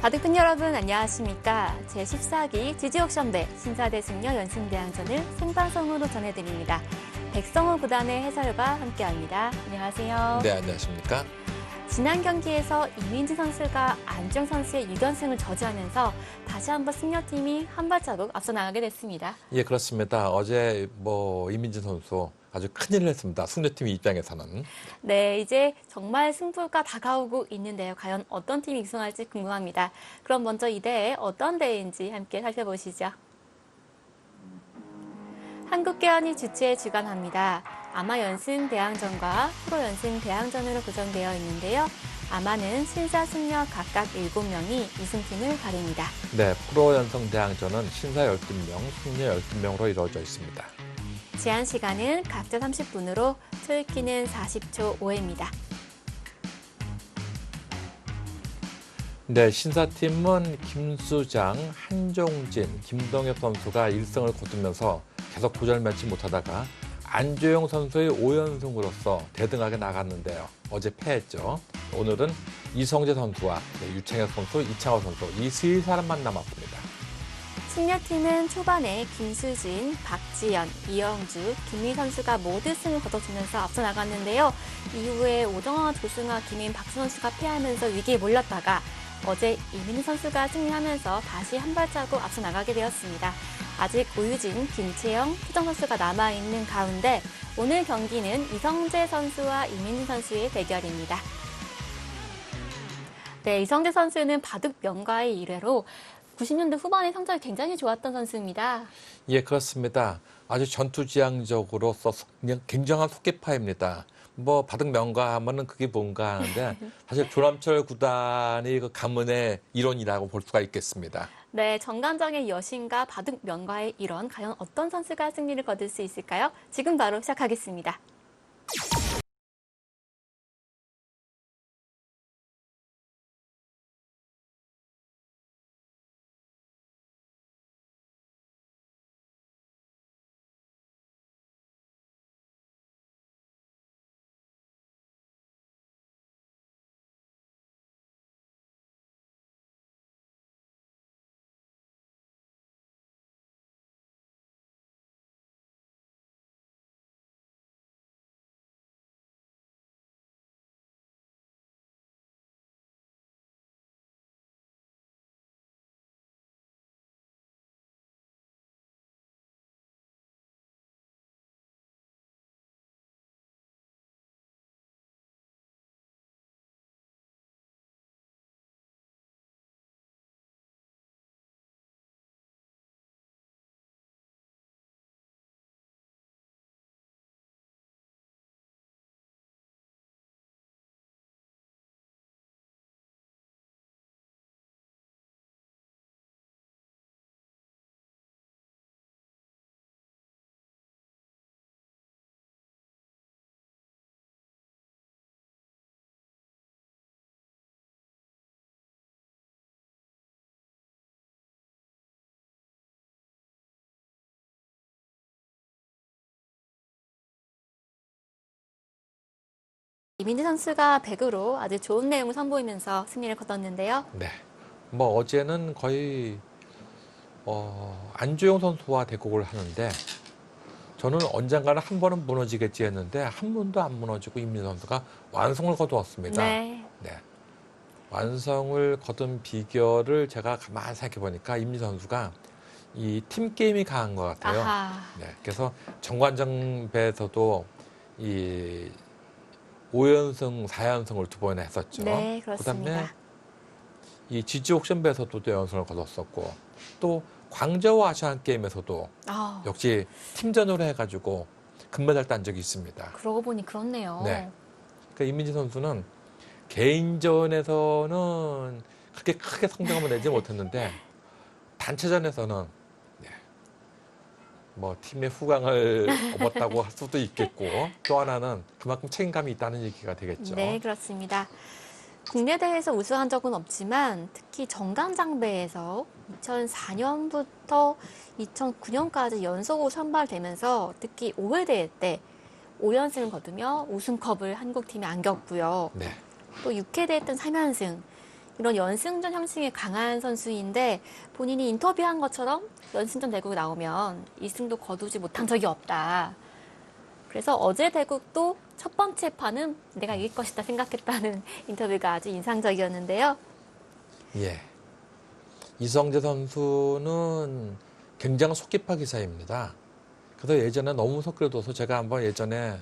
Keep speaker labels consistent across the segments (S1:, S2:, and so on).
S1: 바둑팬 여러분 안녕하십니까? 제14기 지지옥션배 신사대 승려 연승대항전을 생방송으로 전해드립니다. 백성호 구단의 해설과 함께합니다. 안녕하세요.
S2: 네, 안녕하십니까?
S1: 지난 경기에서 이민지 선수가 안주영 선수의 6연승을 저지하면서 다시 한번 승려팀이 한 발자국 앞서 나가게 됐습니다.
S2: 예, 그렇습니다. 어제 이민진 선수 아주 큰일을 했습니다. 승려팀 입장에서는.
S1: 네, 이제 정말 승부가 다가오고 있는데요. 과연 어떤 팀이 우승할지 궁금합니다. 그럼 먼저 이 대회 어떤 대회인지 함께 살펴보시죠. 한국계연이 주최 주관합니다. 아마연승 대항전과 프로연승 대항전으로 구성되어 있는데요. 아마는 신사, 승려 각각 7명이 우승팀을 가립니다.
S2: 네, 프로연승 대항전은 신사 12명, 승려 12명으로 이루어져 있습니다.
S1: 제한 시간은 각자 30분으로 초읽기는 40초 5회입니다.
S2: 네, 신사팀은 김수장, 한종진, 김동엽 선수가 1승을 거두면서 계속 고전면치 못하다가 안주영 선수의 5연승으로서 대등하게 나갔는데요. 어제 패했죠. 오늘은 이성재 선수와 유창혁 선수, 이창호 선수 이 세 사람만 남았습니다.
S1: 승려팀은 초반에 김수진, 박지연, 이영주, 김미 선수가 모두 승을 거둬주면서 앞서 나갔는데요. 이후에 오정환, 조승아, 김인, 박수 선수가 패하면서 위기에 몰렸다가 어제 이민희 선수가 승리하면서 다시 한 발자국 앞서 나가게 되었습니다. 아직 오유진, 김채영, 수정 선수가 남아있는 가운데 오늘 경기는 이성재 선수와 이민희 선수의 대결입니다. 네, 이성재 선수는 바둑 명가의 일회로 90년대 후반에 성적이 굉장히 좋았던 선수입니다.
S2: 예, 그렇습니다. 아주 전투지향적으로서 그냥 굉장한 속기파입니다. 바둑 명가 하면은 그게 뭔가 하는데 사실 조남철 구단이 그 가문의 일원이라고 볼 수가 있겠습니다.
S1: 네, 정관장의 여신과 바둑 명가의 일원, 과연 어떤 선수가 승리를 거둘 수 있을까요? 지금 바로 시작하겠습니다. 이민지 선수가 100으로 아주 좋은 내용을 선보이면서 승리를 거뒀는데요.
S2: 네, 어제는 거의 안주영 선수와 대국을 하는데 저는 언젠가는 한 번은 무너지겠지 했는데 한 번도 안 무너지고 이민지 선수가 완성을 거두었습니다.
S1: 네.
S2: 네. 완성을 거둔 비결을 제가 가만히 생각해 보니까 이민지 선수가 이 팀 게임이 강한 것 같아요.
S1: 아하.
S2: 네. 그래서 정관장배에서도 이 5연승, 4연승을 2번이나 했었죠.
S1: 네, 그렇습니다.
S2: 그다음에 이 지지옥션배에서도 연승을 거뒀었고 또 광저우 아시안 게임에서도 역시 팀전으로 해가지고 금메달 딴 적이 있습니다.
S1: 그러고 보니 그렇네요.
S2: 네. 그러니까 이민지 선수는 개인전에서는 그렇게 크게 성적을 내지 못했는데 단체전에서는 팀의 후광을 업었다고 할 수도 있겠고 또 하나는 그만큼 책임감이 있다는 얘기가 되겠죠.
S1: 네, 그렇습니다. 국내 대회에서 우승한 적은 없지만 특히 정관장배에서 2004년부터 2009년까지 연속으로 선발되면서 특히 5회 대회 때 5연승을 거두며 우승컵을 한국팀에 안겼고요.
S2: 네.
S1: 또 6회 대회 때는 3연승. 이런 연승전 형식이 강한 선수인데 본인이 인터뷰한 것처럼 연승전 대국에 나오면 1승도 거두지 못한 적이 없다. 그래서 어제 대국도 첫 번째 판은 내가 이길 것이다 생각했다는 인터뷰가 아주 인상적이었는데요.
S2: 예. 이성재 선수는 굉장한 속기파 기사입니다. 그래서 예전에 너무 속기로둬서 제가 한번 예전에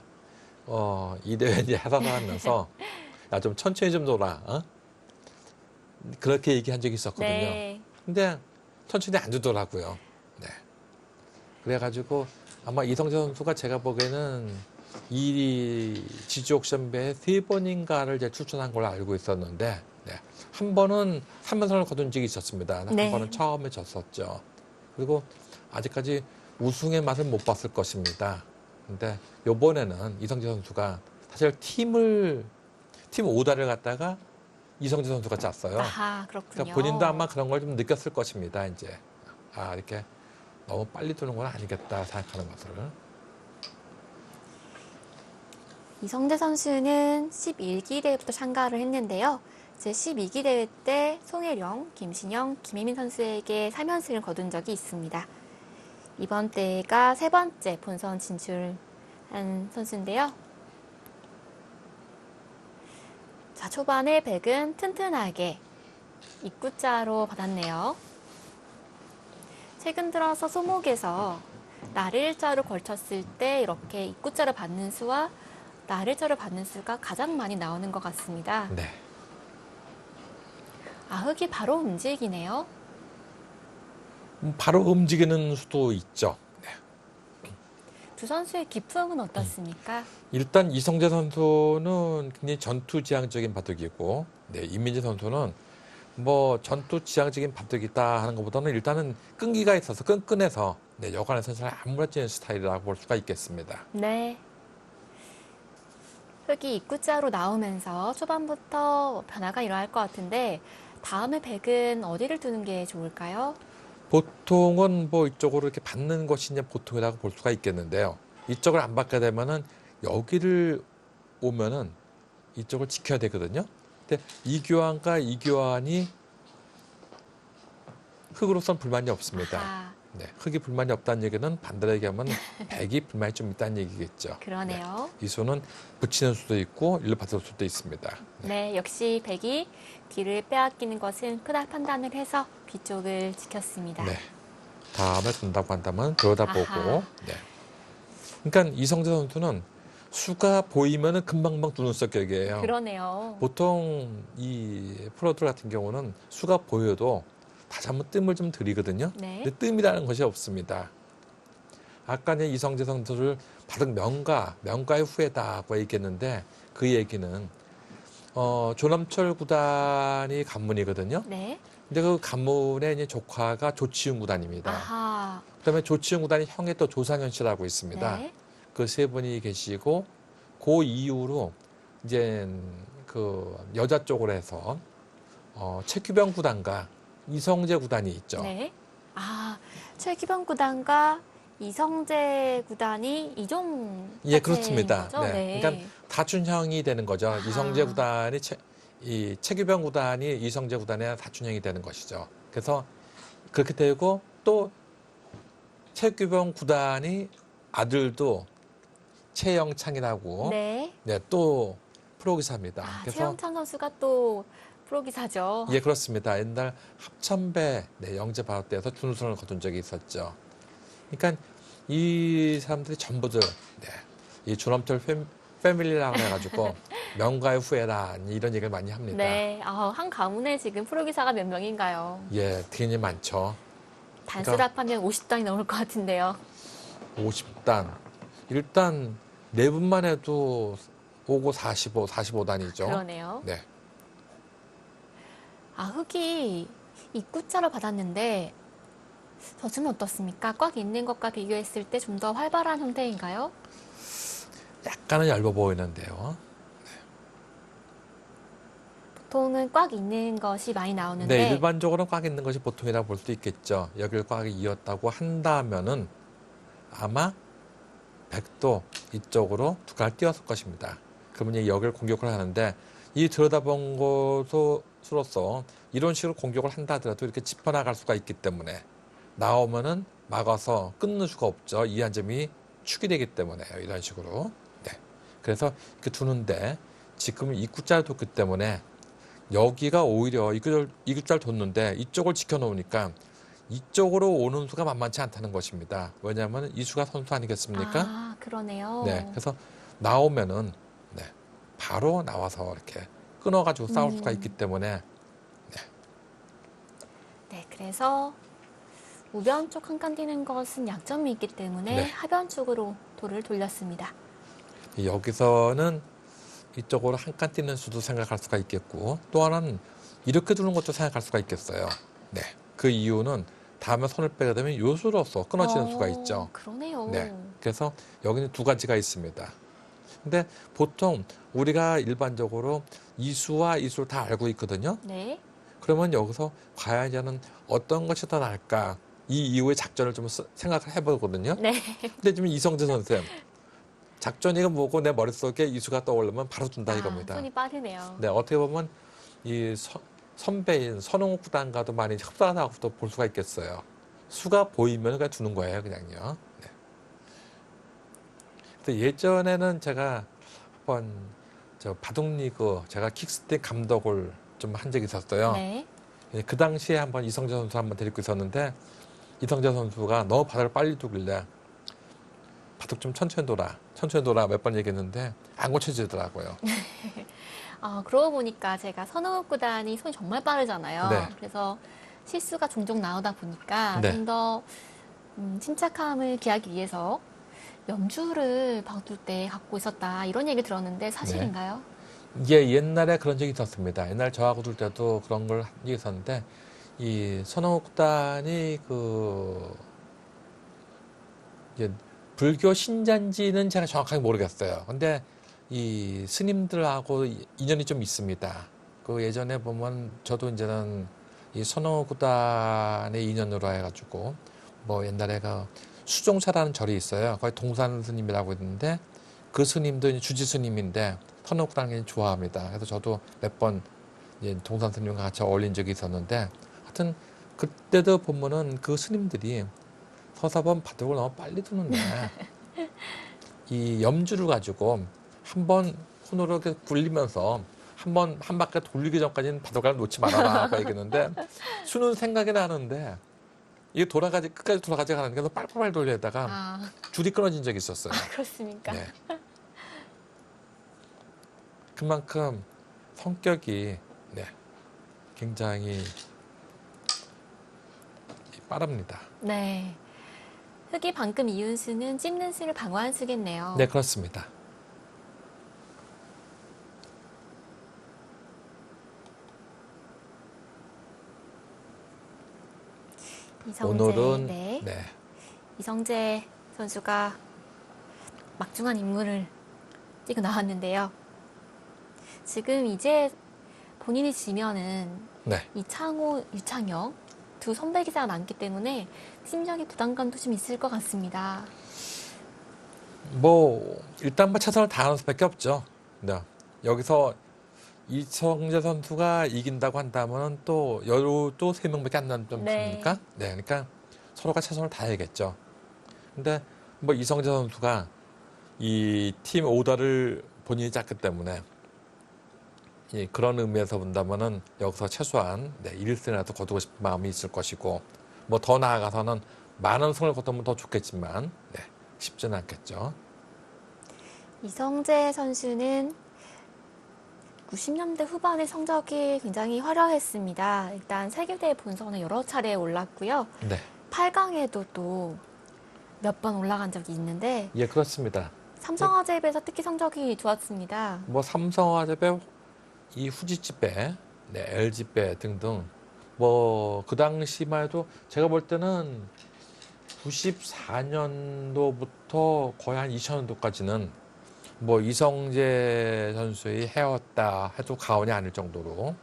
S2: 이 대회 이제 해설을 하면서 야, 좀 천천히 좀 놀아. 어? 그렇게 얘기한 적이 있었거든요.
S1: 네.
S2: 근데 천천히 안 주더라고요. 네. 그래가지고 아마 이성재 선수가 제가 보기에는 이 지주 옥션배에 3번인가를 이제 출전한 걸로 알고 있었는데, 네. 한 번은 3연승을 거둔 적이 있었습니다. 한
S1: 네.
S2: 번은 처음에 졌었죠. 그리고 아직까지 우승의 맛을 못 봤을 것입니다. 근데 요번에는 이성재 선수가 사실 팀 5다를 갖다가 이성재 선수가 짰어요.
S1: 아하, 그렇군요.
S2: 그러니까 본인도 아마 그런 걸 좀 느꼈을 것입니다. 이제 이렇게 너무 빨리 두는 건 아니겠다 생각하는 것을.
S1: 이성재 선수는 11기 대회부터 참가를 했는데요. 제 12기 대회 때 송혜령, 김신영, 김혜민 선수에게 3연승을 거둔 적이 있습니다. 이번 대회가 세 번째 본선 진출한 선수인데요. 자, 초반에 백은 튼튼하게 입구자로 받았네요. 최근 들어서 소목에서 날일자로 걸쳤을 때 이렇게 입구자를 받는 수와 날일자로 받는 수가 가장 많이 나오는 것 같습니다.
S2: 네.
S1: 흙이 바로 움직이네요.
S2: 바로 움직이는 수도 있죠. 네.
S1: 두 선수의 기풍은 어떻습니까?
S2: 일단 이성재 선수는 굉장히 전투지향적인 바둑이고, 네, 이민재 선수는 뭐 전투지향적인 바둑이다 하는 것보다는 일단은 끈기가 있어서 끈끈해서 네, 여간에서 잘 안 무너지는 스타일이라고 볼 수가 있겠습니다.
S1: 네. 흙이 입구자로 나오면서 초반부터 변화가 일어날 것 같은데 다음에 백은 어디를 두는 게 좋을까요?
S2: 보통은 뭐 이쪽으로 이렇게 받는 것이 이제 보통이라고 볼 수가 있겠는데요. 이쪽을 안 받게 되면은 여기를 오면은 이쪽을 지켜야 되거든요. 근데 이교환과 이교환이 흙으로선 불만이 없습니다.
S1: 아하,
S2: 네, 흙이 불만이 없다는 얘기는 반대로 얘기하면 백이 불만이 좀 있다는 얘기겠죠.
S1: 그러네요.
S2: 이 수는 붙이는 수도 있고 일로 받을 수도 있습니다.
S1: 네, 역시 백이 뒤를 빼앗기는 것은 크다 판단을 해서 뒤쪽을 지켰습니다.
S2: 네. 다음에 둔다고 한다면 그러다
S1: 아하.
S2: 보고. 네. 그러니까 이성재 선수는 수가 보이면은 금방금방 두는 성격이에요.
S1: 그러네요.
S2: 보통 이 프로들 같은 경우는 수가 보여도 다시 한번 뜸을 좀 들이거든요.
S1: 네.
S2: 근데 뜸이라는 것이 없습니다. 아까 이제 이성재 선수를 바둑 명가의 후예다고 얘기했는데 그 얘기는 조남철 구단이 관문이거든요.
S1: 네.
S2: 근데 그 관문의 이제 조카가 조치훈 구단입니다.
S1: 아하.
S2: 그다음에 조치훈 구단의 형이 또 조상현 씨라고 있습니다.
S1: 네.
S2: 그 세 분이 계시고 그 이후로 이제 그 여자 쪽으로 해서 최규병 구단과 이성재 구단이 있죠.
S1: 네. 최기범 구단과 이성재 구단이 이종
S2: 예, 그렇습니다.
S1: 거죠?
S2: 네. 그러니까 사촌형이 되는 거죠. 이성재 구단이 이 최규병 구단이 이성재 구단의 사촌형이 되는 것이죠. 그래서 그렇게 되고 또 최규병 구단이 아들도 최영창이라고
S1: 네.
S2: 네, 또 프로기사입니다. 그래서
S1: 최영찬 선수가 또 프로기사죠.
S2: 예, 그렇습니다. 옛날 합천배 네, 영재 바로 때에서 준우승을 거둔 적이 있었죠. 그러니까 이 사람들이 전부들 네, 이 조남철 패밀리라고 해가지고 명가의 후예라 이런 얘기를 많단 합니다.
S1: 네. 한 가문에 지금 프로기사가 몇 명인가요?
S2: 예, 되게 많죠.
S1: 단수를 합하면 50단이 넘을 것 같은데요.
S2: 50단. 일단 네 분만 해도 오고 45단이죠.
S1: 그러네요.
S2: 네.
S1: 흙이 입구자로 받았는데 젖은 어떻습니까? 꽉 있는 것과 비교했을 때 좀 더 활발한 형태인가요?
S2: 약간은 얇아 보이는데요.
S1: 보통은 꽉 있는 것이 많이 나오는데
S2: 네, 일반적으로 꽉 있는 것이 보통이라고 볼 수 있겠죠. 여기를 꽉 이었다고 한다면은 아마 백도 이쪽으로 두 칼 띄었을 것입니다. 그러면 이제 여기를 공격을 하는데 이 들여다본 것도 수로서 이런 식으로 공격을 한다 하더라도 이렇게 짚어나갈 수가 있기 때문에 나오면은 막아서 끊는 수가 없죠. 이 한 점이 축이 되기 때문에요. 이런 식으로. 네. 그래서 이렇게 두는데 지금 입구자를 뒀기 때문에 여기가 오히려 이국자를 뒀는데 이쪽을 지켜놓으니까 이쪽으로 오는 수가 만만치 않다는 것입니다. 왜냐하면 이 수가 선수 아니겠습니까?
S1: 아, 그러네요.
S2: 네. 그래서 나오면은 네, 바로 나와서 이렇게 끊어가지고 싸울 수가 있기 때문에
S1: 네, 그래서 우변 쪽 한 칸 뛰는 것은 약점이 있기 때문에
S2: 네.
S1: 하변 쪽으로 돌을 돌렸습니다.
S2: 여기서는 이쪽으로 한 칸 뛰는 수도 생각할 수가 있겠고 또 하나는 이렇게 두는 것도 생각할 수가 있겠어요. 네. 그 이유는 다음에 손을 빼게 되면 요수로서 끊어지는 수가 있죠.
S1: 그러네요.
S2: 네. 그래서 여기는 두 가지가 있습니다. 근데 보통 우리가 일반적으로 이수와 이수를 다 알고 있거든요.
S1: 네.
S2: 그러면 여기서 과연 저는 어떤 것이 더 나을까? 이 이후의 작전을 좀 생각을 해보거든요.
S1: 네.
S2: 근데 지금 이성재 선생 작전이 뭐고 내 머릿속에 이수가 떠오르면 바로 둔다 이겁니다.
S1: 손이 빠르네요.
S2: 네, 어떻게 보면 이 선배인 선홍욱 구단과도 많이 흡사하다고도 볼 수가 있겠어요. 수가 보이면 그냥 두는 거예요, 그냥요. 네. 그래서 예전에는 제가 한번 저 바둑리그 제가 킥스틱 감독을 좀 한 적이 있었어요.
S1: 네.
S2: 그 당시에 한번 이성재 선수 한번 데리고 있었는데 이성재 선수가 너무 바닥을 빨리 두길래 바둑 좀 천천히 돌아 몇 번 얘기했는데 안 고쳐지더라고요.
S1: 그러고 보니까 제가 선호국 구단이 손이 정말 빠르잖아요.
S2: 네.
S1: 그래서 실수가 종종 나오다 보니까
S2: 네.
S1: 좀 더 침착함을 기하기 위해서 염주를 바꿀 때 갖고 있었다 이런 얘기 들었는데 사실인가요?
S2: 이게 옛날에 그런 적이 있었습니다. 옛날 저하고 둘 때도 그런 걸 한 적이 있었는데 이 선홍욱 구단이 이제 불교 신자인지는 제가 정확하게 모르겠어요. 근데 이 스님들하고 인연이 좀 있습니다. 그 예전에 보면 저도 이제는 이 선홍욱 구단의 인연으로 해가지고 뭐 옛날에 그 수종사라는 절이 있어요. 거기 동산 스님이라고 있는데 그 스님도 이제 주지 스님인데 선홍욱 구단을 좋아합니다. 그래서 저도 몇 번 동산 스님과 같이 어울린 적이 있었는데 하여튼 그때도 보면은 그 스님들이 서서 보면 바둑을 너무 빨리 두는데 이 염주를 가지고 한번 손으로 이렇게 굴리면서 한 바퀴 돌리기 전까지는 바둑을 놓지 말아라 고 얘기했는데 수는 생각이 나는데 이게 끝까지 돌아가지 않는 게 빨빨빨 돌려다가 줄이 끊어진 적이 있었어요.
S1: 그렇습니까?
S2: 네. 그만큼 성격이 굉장히 빠릅니다.
S1: 네. 흑이 방금 이은 수는 찝는 수를 방어한 수겠네요.
S2: 네, 그렇습니다. 오늘은
S1: 이성재 선수가 막중한 임무를 띄고 나왔는데요. 지금 이제 본인이 지면은 이창호, 유창혁 두 선배 기사가 남기 때문에 심적인 부담감도 좀 있을 것 같습니다.
S2: 뭐 일단 최선을 다하는 수밖에 없죠. 네. 여기서 이성재 선수가 이긴다고 한다면 또 세 명밖에 안 남습니까? 네, 그러니까 서로가 최선을 다해야겠죠. 근데 뭐 이성재 선수가 이 팀 오더를 본인이 짰기 때문에 그런 의미에서 본다면은 여기서 최소한 1승이라도 거두고 싶은 마음이 있을 것이고 뭐 더 나아가서는 많은 승을 거두면 더 좋겠지만 쉽지는 않겠죠.
S1: 이성재 선수는 90년대 후반의 성적이 굉장히 화려했습니다. 일단 세계대회 본선에 여러 차례 올랐고요. 8강에도 또 몇 번 올라간 적이 있는데
S2: 예, 그렇습니다.
S1: 삼성화재배에서 특히 성적이 좋았습니다.
S2: 뭐 삼성화재배, 이 후지집배, LG배 등등 뭐 그 당시만 해도 제가 볼 때는 94년도부터 거의 한 2000년도까지는 뭐 이성재 선수의 해왔다 해도 과언이 아닐 정도로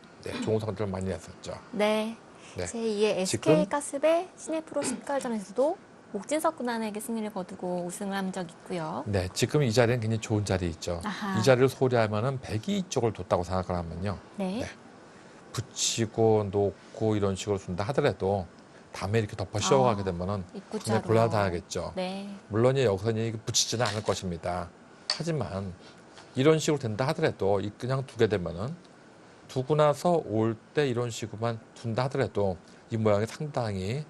S2: 좋은 성적을 많이 냈었죠.
S1: 네. 제2의 SK가스배 시내프로 10강전에서도 옥진석 구단에게 승리를 거두고 우승을 한 적이 있고요.
S2: 네, 지금 이 자리는 굉장히 좋은 자리 있죠. 이 자리를 소리하면은 102 쪽을 뒀다고 생각을 하면요. 붙이고 놓고 이런 식으로 둔다 하더라도 다음에 이렇게 덮어 씌워가게 되면은 굉장히
S1: 입구자로.
S2: 곤란하겠죠.
S1: 네.
S2: 물론 여기서는 이게 붙이지는 않을 것입니다. 하지만 이런 식으로 된다 하더라도 그냥 두게 되면은 두고 나서 올 때 이런 식으로만 둔다 하더라도 이 모양이 상당히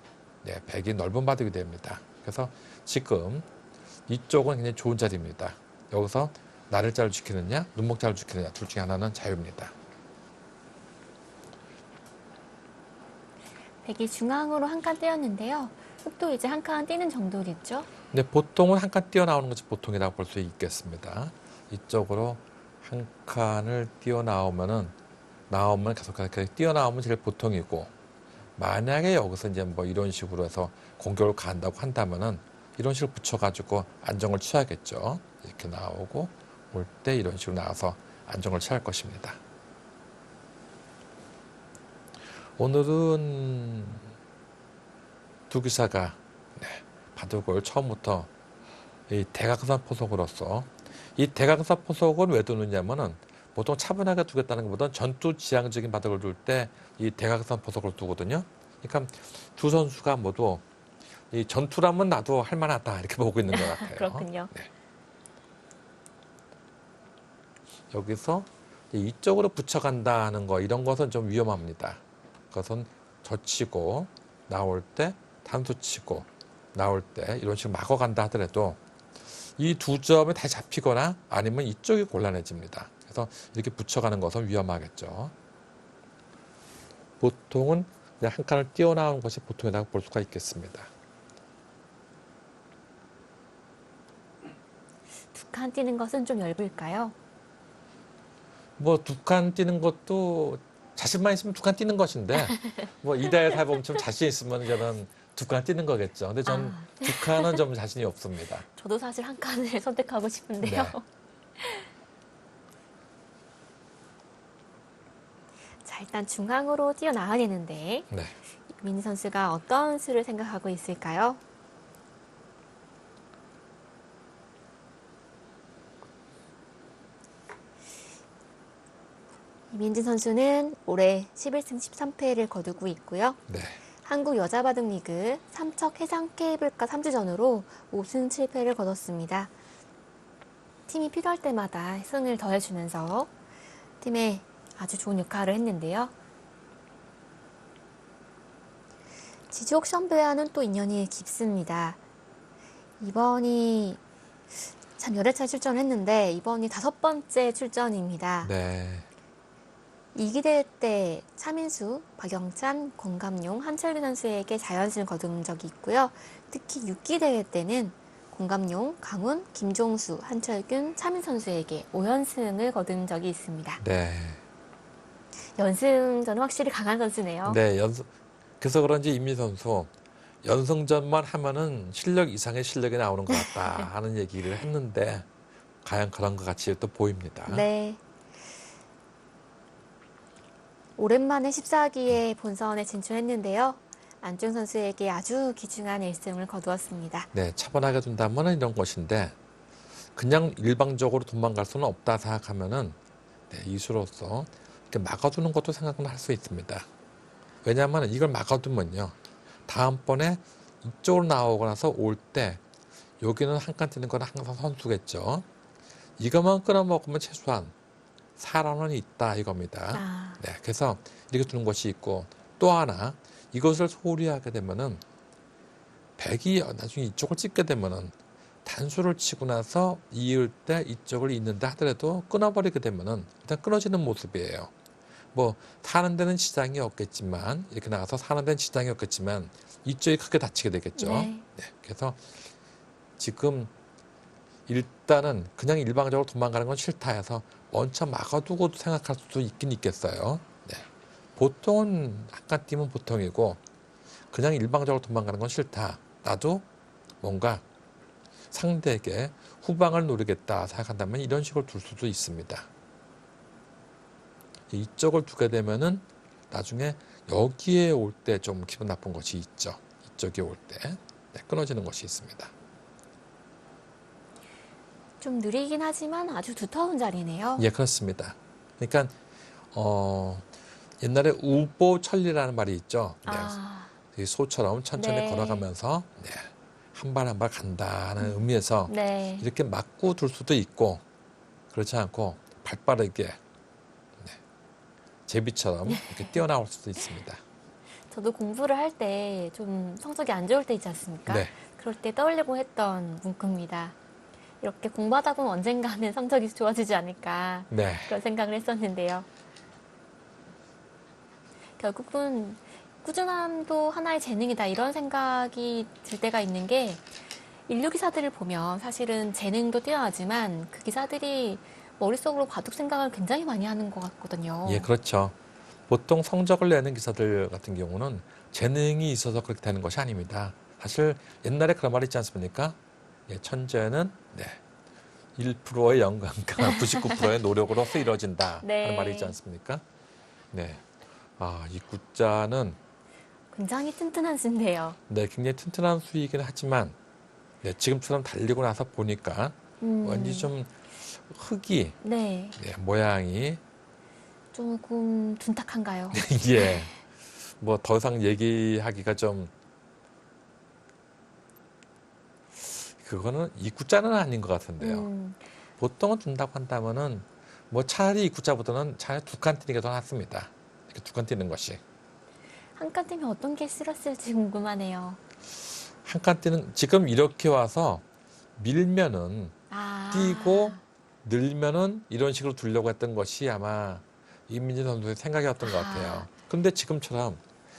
S2: 백이 넓은 바둑이 됩니다. 그래서 지금 이쪽은 굉장히 좋은 자리입니다. 여기서 나를 지키느냐 눈목자를 지키느냐 둘 중에 하나는 자유입니다.
S1: 백이 중앙으로 한 칸 떼었는데요. 흑도 이제 한 칸 띄는 정도겠죠?
S2: 근데 보통은 한 칸 뛰어나오는 것이 보통이라고 볼 수 있겠습니다. 이쪽으로 한 칸을 뛰어나오면 계속 그렇게 뛰어나오면 제일 보통이고, 만약에 여기서 이제 뭐 이런 식으로 해서 공격을 간다고 한다면은 이런 식으로 붙여가지고 안정을 취하겠죠. 이렇게 나오고 올 때 이런 식으로 나와서 안정을 취할 것입니다. 오늘은 두 기사가 바둑을 처음부터 이 대각선 포석으로서, 이 대각선 포석을 왜 두느냐면은 보통 차분하게 두겠다는 것보다는 전투 지향적인 바둑을 둘 때 이 대각선 포석을 두거든요. 그러니까 두 선수가 모두 이 전투라면 나도 할 만하다 이렇게 보고 있는 것 같아요.
S1: 그렇군요.
S2: 네. 여기서 이쪽으로 붙여간다는 거, 이런 것은 좀 위험합니다. 그것은 젖히고 나올 때 단수치고 나올 때 이런 식으로 막아간다 하더라도 이 두 점이 다시 잡히거나 아니면 이쪽이 곤란해집니다. 그래서 이렇게 붙여가는 것은 위험하겠죠. 보통은 그냥 한 칸을 띄어나오는 것이 보통이라고 볼 수가 있겠습니다.
S1: 두 칸 띄는 것은 좀 얇을까요?
S2: 뭐 두 칸 띄는 것도 자신만 있으면 두 칸 띄는 것인데, 뭐 이다에 사보면 좀 자신 있으면 저는 두 칸 띄는 거겠죠. 근데 전 두 칸은 좀 자신이 없습니다.
S1: 저도 사실 한 칸을 선택하고 싶은데요.
S2: 네.
S1: 자, 일단 중앙으로 뛰어나와야 되는데
S2: 네.
S1: 민희 선수가 어떤 수를 생각하고 있을까요? 민지 선수는 올해 11승 13패를 거두고 있고요.
S2: 네.
S1: 한국 여자바둑리그 삼척 해상 케이블카 3주전으로 5승 7패를 거뒀습니다. 팀이 필요할 때마다 승을 더해주면서 팀에 아주 좋은 역할을 했는데요. 지주 옥션배와는 또 인연이 깊습니다. 이번이 참 여러 차례 출전을 했는데 이번이 5번째 출전입니다.
S2: 네.
S1: 2기대 때 차민수, 박영찬, 권감용, 한철규 선수에게 자연승을 거둔 적이 있고요. 특히 6기대 때는 권감용, 강훈, 김종수, 한철균, 차민 선수에게 5연승을 거둔 적이 있습니다.
S2: 네.
S1: 연승전은 확실히 강한 선수네요.
S2: 네. 그래서 그런지 임미 선수 연승전만 하면은 실력 이상의 실력이 나오는 것 같다 하는 얘기를 했는데 과연 그런 것 같이 또 보입니다.
S1: 네. 오랜만에 14기에 본선에 진출했는데요. 안중 선수에게 아주 귀중한 1승을 거두었습니다.
S2: 네, 차분하게 둔다면 이런 것인데 그냥 일방적으로 도망갈 수는 없다 생각하면은 이수로서 이렇게 막아두는 것도 생각은 할 수 있습니다. 왜냐하면 이걸 막아두면요, 다음번에 이쪽으로 나오고 나서 올 때 여기는 한 칸 뛰는 건 항상 선수겠죠. 이것만 끊어먹으면 최소한 4라운은 있다 이겁니다. 네, 그래서 이렇게 두는 것이 있고, 또 하나 이것을 소홀히 하게 되면은 백이 나중에 이쪽을 찍게 되면은 단수를 치고 나서 이을 때 이쪽을 잇는다 하더라도 끊어버리게 되면은 일단 끊어지는 모습이에요. 뭐 사는 데는 지장이 없겠지만, 이렇게 나가서 사는 데는 지장이 없겠지만 이쪽이 크게 다치게 되겠죠.
S1: 네.
S2: 네, 그래서 지금 일단은 그냥 일방적으로 도망가는 건 싫다 해서 먼저 막아두고 생각할 수도 있긴 있겠어요. 네. 보통은 한 칸 뛰면 보통이고, 그냥 일방적으로 도망가는 건 싫다, 나도 뭔가 상대에게 후방을 노리겠다 생각한다면 이런 식으로 둘 수도 있습니다. 이쪽을 두게 되면은 나중에 여기에 올 때 좀 기분 나쁜 것이 있죠. 이쪽에 올 때 끊어지는 것이 있습니다.
S1: 좀 느리긴 하지만 아주 두터운 자리네요.
S2: 예, 그렇습니다. 그러니까 옛날에 우보천리라는 말이 있죠. 네.
S1: 아,
S2: 이 소처럼 천천히
S1: 네.
S2: 걸어가면서 네. 한 발 한 발 간다는 의미에서
S1: 네.
S2: 이렇게 맞고 둘 수도 있고 그렇지 않고 발빠르게 네. 제비처럼 이렇게 뛰어나올 수도 있습니다.
S1: 저도 공부를 할 때 좀 성적이 안 좋을 때 있지 않습니까?
S2: 네.
S1: 그럴 때 떠올리고 했던 문구입니다. 이렇게 공부하다 보면 언젠가는 성적이 좋아지지 않을까
S2: 네.
S1: 그런 생각을 했었는데요. 결국은 꾸준함도 하나의 재능이다 이런 생각이 들 때가 있는 게 인류 기사들을 보면 사실은 재능도 뛰어나지만 그 기사들이 머릿속으로 바둑 생각을 굉장히 많이 하는 것 같거든요.
S2: 예, 그렇죠. 보통 성적을 내는 기사들 같은 경우는 재능이 있어서 그렇게 되는 것이 아닙니다. 사실 옛날에 그런 말이 있지 않습니까? 예, 천재는 네, 1%의 영감과 99%의 노력으로서 이루어진다
S1: 네.
S2: 하는 말이 있지 않습니까? 네. 아, 이 구자는
S1: 굉장히 튼튼한 수인데요.
S2: 네, 굉장히 튼튼한 수이긴 하지만 네, 지금처럼 달리고 나서 보니까 왠지 좀 흙이
S1: 네,
S2: 네, 모양이
S1: 조금 둔탁한가요?
S2: 예, 뭐 더 이상 얘기하기가 좀 그거는 이 구자는 아닌 것 같은데요. 보통은 둔다고 한다면은 뭐 차라리 이 구자보다는 차라리 두 칸 뛰는 게 더 낫습니다. 이렇게 두 칸 뛰는 것이
S1: 한 칸 뛰면 어떤 게 싫었을지 궁금하네요.
S2: 한 칸 뛰는 지금 이렇게 와서 밀면은
S1: 아,
S2: 뛰고 늘면은 이런 식으로 두려고 했던 것이 아마 이민재 선수의 생각이었던 것 같아요. 그런데 지금처럼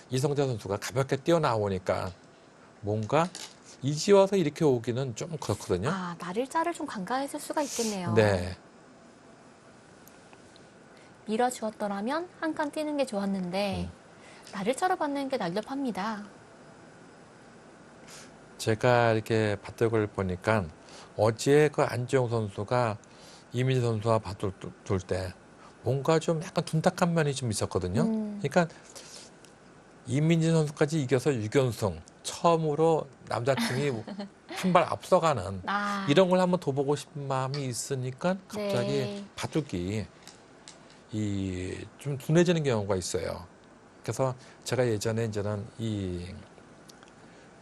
S2: 이성재 선수가 가볍게 뛰어나오니까 뭔가 이지와서 이렇게 오기는 좀 그렇거든요.
S1: 아, 날일자를 좀 간과했을 수가 있겠네요.
S2: 네,
S1: 밀어주었더라면 한 칸 뛰는 게 좋았는데 날일자로 받는 게 날렵합니다.
S2: 제가 이렇게 바둑을 보니까 어제 그 안지용 선수가 이민재 선수와 바둑을 둘 때 뭔가 좀 약간 둔탁한 면이 좀 있었거든요. 그러니까 이민재 선수까지 이겨서 6연승 처음으로 남자팀이 한 발 앞서가는
S1: 아,
S2: 이런 걸 한번 더 보고 싶은 마음이 있으니까 갑자기
S1: 네.
S2: 바둑이 좀 둔해지는 경우가 있어요. 그래서 제가 예전에 이제는 이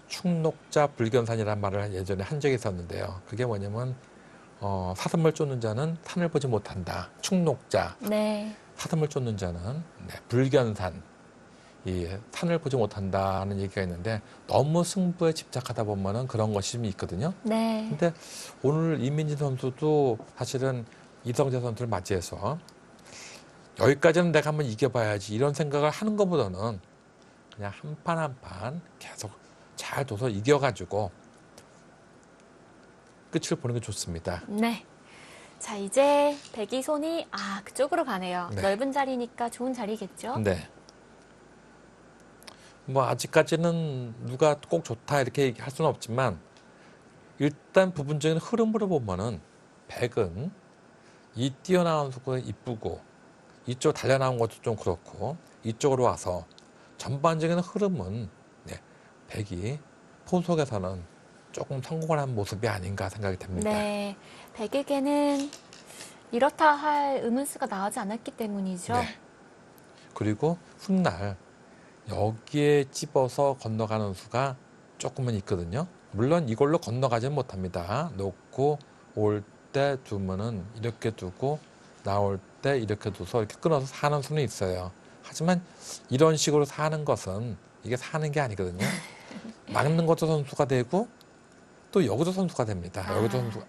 S2: 축록자 불견산이라는 말을 예전에 한 적이 있었는데요. 그게 뭐냐면 사슴을 쫓는 자는 산을 보지 못한다. 축록자,
S1: 네.
S2: 사슴을 쫓는 자는 네, 불견산, 이 산을 보지 못한다는 얘기가 있는데 너무 승부에 집착하다 보면은 그런 것이 좀 있거든요.
S1: 네.
S2: 근데 오늘 이민진 선수도 사실은 이성재 선수를 맞이해서 여기까지는 내가 한번 이겨봐야지 이런 생각을 하는 것보다는 그냥 한 판 한 판 계속 잘 둬서 이겨가지고 끝을 보는 게 좋습니다.
S1: 네. 자, 이제 백이 손이 그쪽으로 가네요.
S2: 네.
S1: 넓은 자리니까 좋은 자리겠죠?
S2: 네. 뭐 아직까지는 누가 꼭 좋다 이렇게 얘기할 수는 없지만 일단 부분적인 흐름으로 보면은 백은 이 뛰어나온 속도가 이쁘고 이쪽 달려나온 것도 좀 그렇고 이쪽으로 와서 전반적인 흐름은 네, 백이 포석에서는 조금 성공을 한 모습이 아닌가 생각이 됩니다.
S1: 네. 백에게는 이렇다 할 의문수가 나오지 않았기 때문이죠.
S2: 네. 그리고 훗날 여기에 찝어서 건너가는 수가 조금은 있거든요. 물론 이걸로 건너가지는 못합니다. 놓고 올 때 두면은 이렇게 두고 나올 때 이렇게 둬서 이렇게 끊어서 사는 수는 있어요. 하지만 이런 식으로 사는 것은 이게 사는 게 아니거든요. 막는 것도 선수가 되고 또 여기도 선수가 됩니다. 여기도 선수가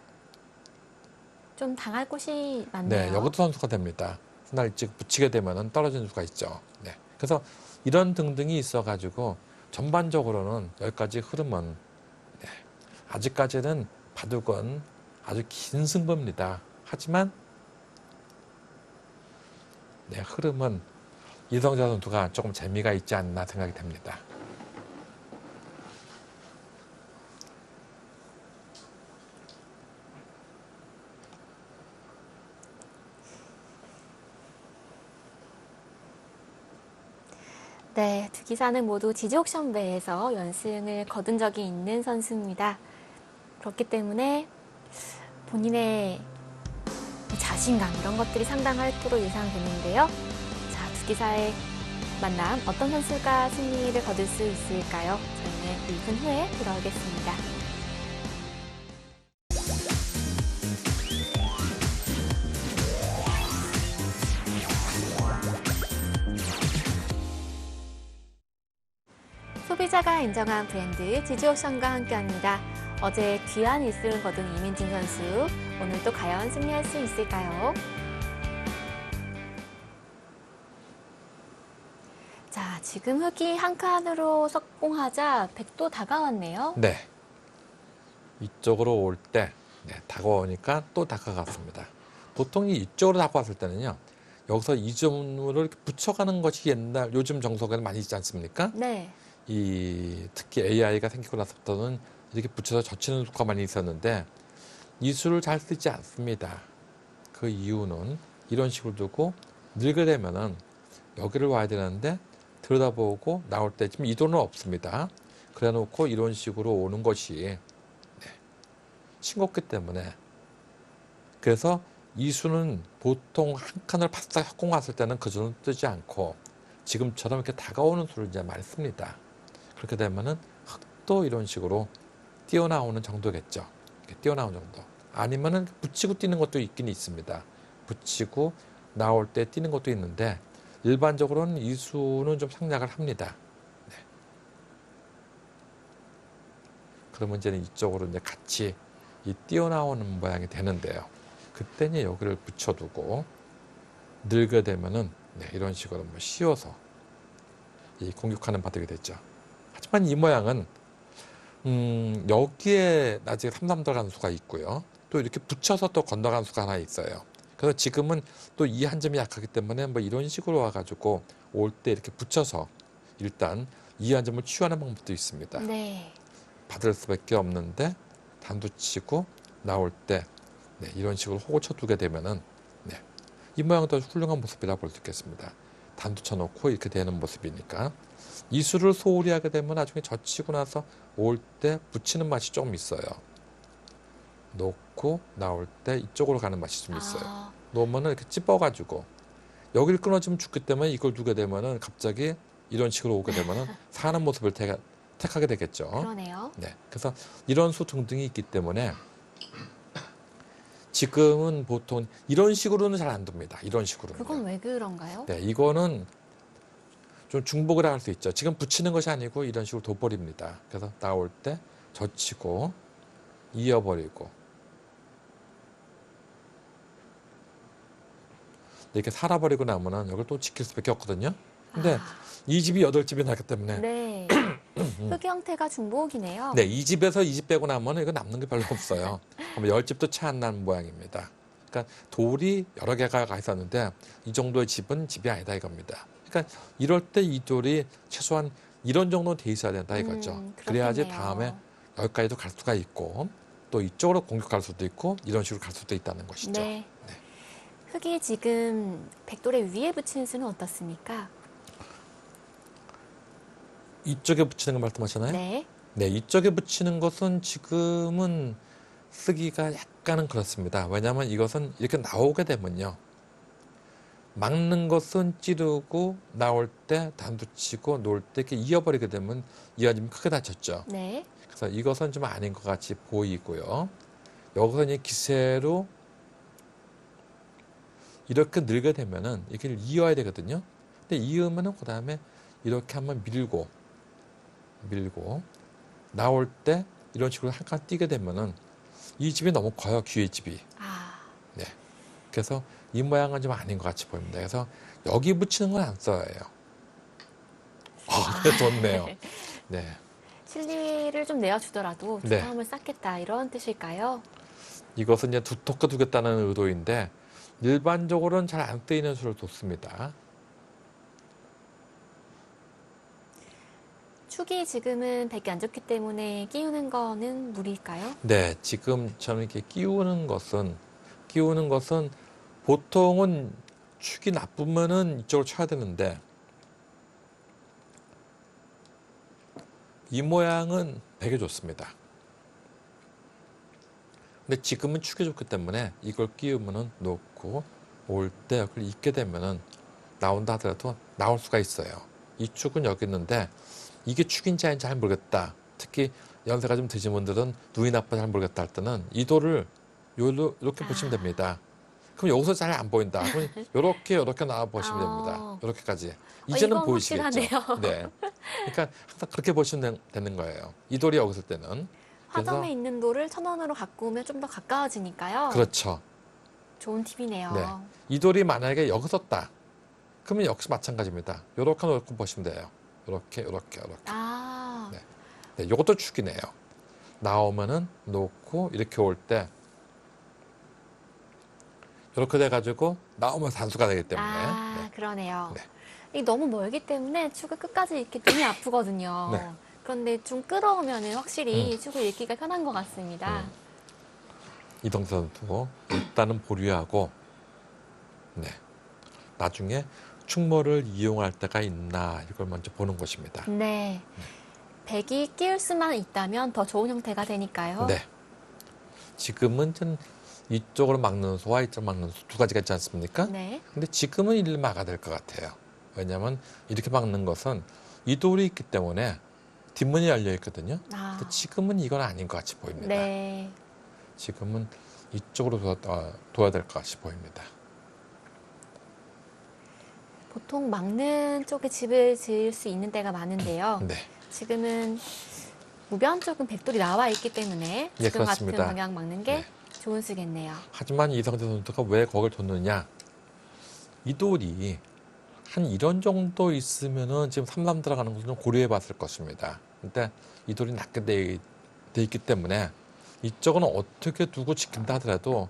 S1: 좀 당할 곳이 많네요.
S2: 네, 여기도 선수가 됩니다. 훗날 일찍 붙이게 되면은 떨어지는 수가 있죠. 네. 그래서 이런 등등이 있어가지고 전반적으로는 여기까지 흐름은 네, 아직까지는 바둑은 아주 긴 승부입니다. 하지만 네, 흐름은 이성재 선수가 조금 재미가 있지 않나 생각이 됩니다.
S1: 네, 두 기사는 모두 지지옥션배에서 연승을 거둔 적이 있는 선수입니다. 그렇기 때문에 본인의 자신감 이런 것들이 상당할 거로 예상되는데요. 자, 두 기사의 만남 어떤 선수가 승리를 거둘 수 있을까요? 저희는 1분 후에 돌아오겠습니다. 소비자가 인정한 브랜드 지주옥션과 함께합니다. 어제 귀한 1승을 거둔 이민진 선수, 오늘 또 과연 승리할 수 있을까요? 자, 지금 흑이 한 칸으로 석공하자 100도 다가왔네요.
S2: 네. 이쪽으로 올 때 다가오니까 또 다가갔습니다. 보통 이쪽으로 다가왔을 때는요. 여기서 이 점을 이렇게 붙여가는 것이 요즘 정석에는 많이 있지 않습니까?
S1: 네.
S2: 특히 AI가 생기고 나서부터는 이렇게 붙여서 젖히는 수가 많이 있었는데 이 수를 잘 쓰지 않습니다. 그 이유는 이런 식으로 두고 늙게 되면은 여기를 와야 되는데 들여다보고 나올 때 지금 이도는 없습니다. 그래 놓고 이런 식으로 오는 것이 싱겁기 때문에 그래서 이 수는 보통 한 칸을 바싹 헛공 갔을 때는 그 수는 뜨지 않고 지금처럼 이렇게 다가오는 수를 이제 많이 씁니다. 그렇게 되면은 흑도 이런 식으로 뛰어나오는 정도겠죠. 이렇게 뛰어나오는 정도. 아니면은 붙이고 뛰는 것도 있긴 있습니다. 붙이고 나올 때 뛰는 것도 있는데 일반적으로는 이 수는 좀 생략을 합니다. 네. 그러면 이제 이쪽으로 이제 같이 이 뛰어나오는 모양이 되는데요. 그때는 여기를 붙여두고 늘게 되면은 이런 식으로 뭐 씌워서 이 공격하는 바둑이 됐죠. 하지만 이 모양은 여기에 아직 3-3 들어간 수가 있고요. 또 이렇게 붙여서 또 건너간 수가 하나 있어요. 그래서 지금은 또 이 한 점이 약하기 때문에 뭐 이런 식으로 와가지고 올 때 이렇게 붙여서 일단 이 한 점을 치유하는 방법도 있습니다.
S1: 네.
S2: 받을 수밖에 없는데 단두치고 나올 때 이런 식으로 호구 쳐두게 되면은 이 모양도 훌륭한 모습이라 볼 수 있겠습니다. 단두 쳐놓고 이렇게 되는 모습이니까 이 수를 소홀히 하게 되면 나중에 젖히고 나서 올 때 붙이는 맛이 조금 있어요. 놓고 나올 때 이쪽으로 가는 맛이 좀 있어요. 놓으면은 이렇게 찝어가지고 여기를 끊어지면 죽기 때문에 이걸 두게 되면은 갑자기 이런 식으로 오게 되면은 사는 모습을 택하게 되겠죠.
S1: 그러네요.
S2: 네, 그래서 이런 수 등등이 있기 때문에 지금은 보통 이런 식으로는 잘 안 둡니다. 이런 식으로는.
S1: 그건 왜 그런가요?
S2: 네, 이거는 좀 중복을 할 수 있죠. 지금 붙이는 것이 아니고 이런 식으로 둬버립니다. 그래서 나올 때 젖히고 이어버리고 이렇게 살아버리고 나면은 이걸 또 지킬 수밖에 없거든요. 근데 이 집이 8집이 나기 때문에
S1: 네. 흑 형태가 중복이네요.
S2: 네, 이 집에서 이 집 빼고 나면은 이거 남는 게 별로 없어요. 아마 10집도 채 안 나는 모양입니다. 그러니까 돌이 여러 개가 있었는데 이 정도의 집은 집이 아니다 이겁니다. 그러니까 이럴 때 이 돌이 최소한 이런 정도는 돼 있어야 된다 이거죠. 그래야지 다음에 여기까지도 갈 수가 있고 또 이쪽으로 공격할 수도 있고 이런 식으로 갈 수도 있다는 것이죠.
S1: 네. 흑이 지금 백돌의 위에 붙이는 수는 어떻습니까?
S2: 이쪽에 붙이는 거 말씀하시나요?
S1: 네.
S2: 네, 이쪽에 붙이는 것은 지금은 쓰기가 약간은 그렇습니다. 왜냐하면 이것은 이렇게 나오게 되면요. 막는 것은 찌르고 나올 때 단두치고 놓을 때 이렇게 이어버리게 되면 이어지면 크게 다쳤죠.
S1: 네.
S2: 그래서 이것은 좀 아닌 것 같이 보이고요. 여기서 이제 기세로 이렇게 늘게 되면은 이렇게 이어야 되거든요. 근데 이으면은 그 다음에 이렇게 한번 밀고 나올 때 이런 식으로 한 칸 뛰게 되면은 이 집이 너무 커요. 귀의 집이. 네. 그래서 이 모양은 좀 아닌 것 같이 보입니다. 그래서 여기 붙이는 건 안 써요. 좋네요. 네.
S1: 실리를 좀 내어주더라도
S2: 네.
S1: 두터움을 쌓겠다 이런 뜻일까요?
S2: 이것은 이제 두텁게 두겠다는 의도인데 일반적으로는 잘 안 쓰이는 수를 뒀습니다.
S1: 축이 지금은 백이 안 좋기 때문에 끼우는 거는 무리일까요?
S2: 네, 지금 저는 이렇게 끼우는 것은 보통은 축이 나쁘면은 이쪽으로 쳐야 되는데 이 모양은 백에 좋습니다. 근데 지금은 축이 좋기 때문에 이걸 끼우면은 놓고 올 때 여기를 잇게 되면은 나온다 하더라도 나올 수가 있어요. 이 축은 여기 있는데 이게 축인지 아닌지 잘 모르겠다. 특히 연세가 좀 드신 분들은 눈이 나빠서 잘 모르겠다 할 때는 이 돌을 이렇게 보시면 됩니다. 그럼 여기서 잘 안 보인다. 그럼 이렇게 나와 보시면 됩니다. 이렇게까지. 이제는
S1: 이건
S2: 보이시겠죠?
S1: 확실하네요.
S2: 네. 그러니까 항상 그렇게 보시면 되는 거예요. 이 돌이 여기 있을 때는. 그래서
S1: 화점에 있는 돌을 천원으로 갖고 오면 좀 더 가까워지니까요.
S2: 그렇죠.
S1: 좋은 팁이네요.
S2: 네. 이 돌이 만약에 여기 있었다. 그러면 역시 마찬가지입니다. 이렇게 보시면 돼요. 이렇게.
S1: 아,
S2: 네. 네, 이것도 축이네요. 나오면은 놓고 이렇게 올 때 이렇게 돼가지고 나오면 단수가 되기 때문에. 네.
S1: 그러네요.
S2: 네.
S1: 이 너무 멀기 때문에 축을 끝까지 읽기 눈이 아프거든요.
S2: 네.
S1: 그런데 좀 끌어오면 확실히 축을 읽기가 편한 것 같습니다.
S2: 이동재 선수 일단은 보류하고 네. 나중에 축모를 이용할 때가 있나 이걸 먼저 보는 것입니다.
S1: 네. 백이 끼울 수만 있다면 더 좋은 형태가 되니까요.
S2: 네. 지금은 좀 이쪽으로 막는 소와 이쪽으로 막는 소 두 가지가 있지 않습니까?
S1: 네.
S2: 근데 지금은 이를 막아야 될 것 같아요. 왜냐하면 이렇게 막는 것은 이 돌이 있기 때문에 뒷문이 열려 있거든요. 근데 지금은 이건 아닌 것 같이 보입니다.
S1: 네.
S2: 지금은 이쪽으로 둬야 될 것 같이 보입니다.
S1: 보통 막는 쪽에 집을 지을 수 있는 데가 많은데요.
S2: 네.
S1: 지금은 무변 쪽은 백돌이 나와 있기 때문에
S2: 예,
S1: 지금 같은
S2: 그렇습니다.
S1: 방향 막는 게
S2: 네.
S1: 좋은 수겠네요.
S2: 하지만 이성재 선수가 왜 거길 뒀느냐? 이 돌이 한 이런 정도 있으면은 지금 3람 들어가는 것을 좀 고려해 봤을 것입니다. 근데 이 돌이 낮게 돼 있기 때문에 이쪽은 어떻게 두고 지킨다 하더라도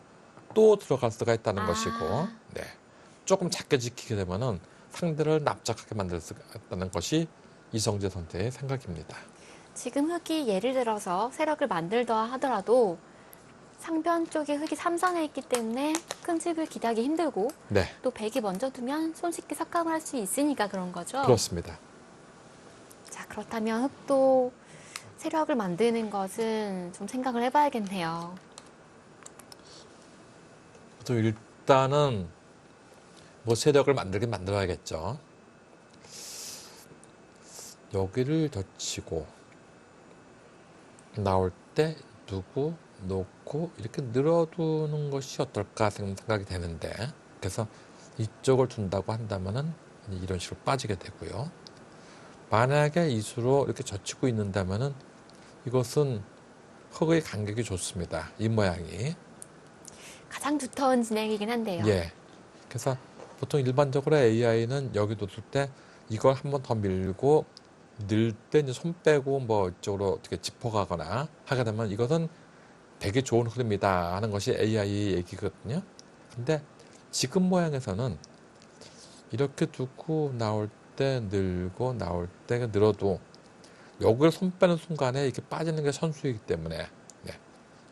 S2: 또 들어갈 수가 있다는 것이고, 네. 조금 작게 지키게 되면은 상대를 납작하게 만들 수가 있다는 것이 이성재 선수의 생각입니다.
S1: 지금 흙이 예를 들어서 세력을 만들다 하더라도 상변 쪽에 흙이 삼선해 있기 때문에 큰 집을 기대하기 힘들고
S2: 네.
S1: 또 백이 먼저 두면 손쉽게 삭감을 할 수 있으니까 그런 거죠.
S2: 그렇습니다.
S1: 자, 그렇다면 흙도 세력을 만드는 것은 좀 생각을 해봐야겠네요.
S2: 또 일단은 뭐 세력을 만들긴 만들어야겠죠. 여기를 젖히고 나올 때 두고 놓고 이렇게 늘어두는 것이 어떨까 생각이 되는데, 그래서 이쪽을 둔다고 한다면은 이런 식으로 빠지게 되고요. 만약에 이수로 이렇게 젖히고 있는다면은 이것은 흙의 간격이 좋습니다. 이 모양이.
S1: 가장 두터운 진행이긴 한데요.
S2: 예. 그래서 보통 일반적으로 AI는 여기 뒀을 때 이걸 한 번 더 밀고 늘 때 이제 손 빼고 뭐 이쪽으로 어떻게 짚어가거나 하게 되면 이것은 되게 좋은 흐름이다 하는 것이 AI 얘기거든요. 근데 지금 모양에서는 이렇게 두고 나올 때 늘고 나올 때 늘어도 여기를 손 빼는 순간에 이렇게 빠지는 게 선수이기 때문에 네.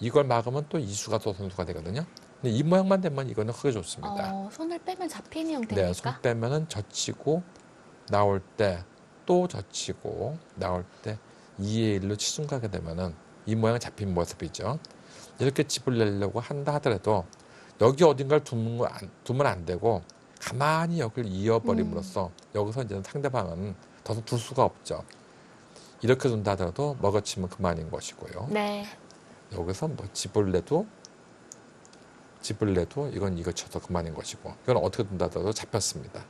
S2: 이걸 막으면 또 이수가 또 선수가 되거든요. 근데 이 모양만 되면 이거는 크게 좋습니다.
S1: 손을 빼면 잡히는
S2: 네,
S1: 형태입니까?
S2: 손 빼면은 젖히고 나올 때 또 젖히고 나올 때 2의 1로 치중 가게 되면은 이 모양 잡힌 모습이죠. 이렇게 집을 내려고 한다 하더라도 여기 어딘가를 두면 안 되고 가만히 여기를 이어버림으로써 여기서 이제 상대방은 더 둘 수가 없죠. 이렇게 둔다 하더라도 먹어치면 그만인 것이고요.
S1: 네.
S2: 여기서 뭐 집을 내도 이건 이거 쳐서 그만인 것이고, 이건 어떻게 둔다 하더라도 잡혔습니다.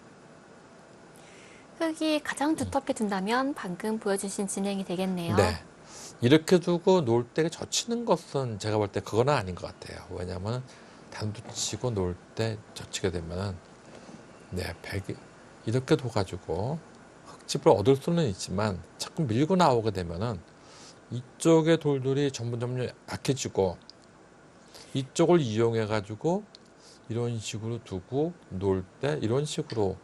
S1: 흙이 가장 두텁게 둔다면 방금 보여주신 진행이 되겠네요.
S2: 네. 이렇게 두고 놓을 때 젖히는 것은 제가 볼 때 그건 아닌 것 같아요. 왜냐하면 단두 치고 놓을 때 젖히게 되면은 네, 백이 이렇게 둬가지고 흙집을 얻을 수는 있지만 자꾸 밀고 나오게 되면은 이쪽의 돌들이 점점 약해지고 이쪽을 이용해가지고 이런 식으로 두고 놓을 때 이런 식으로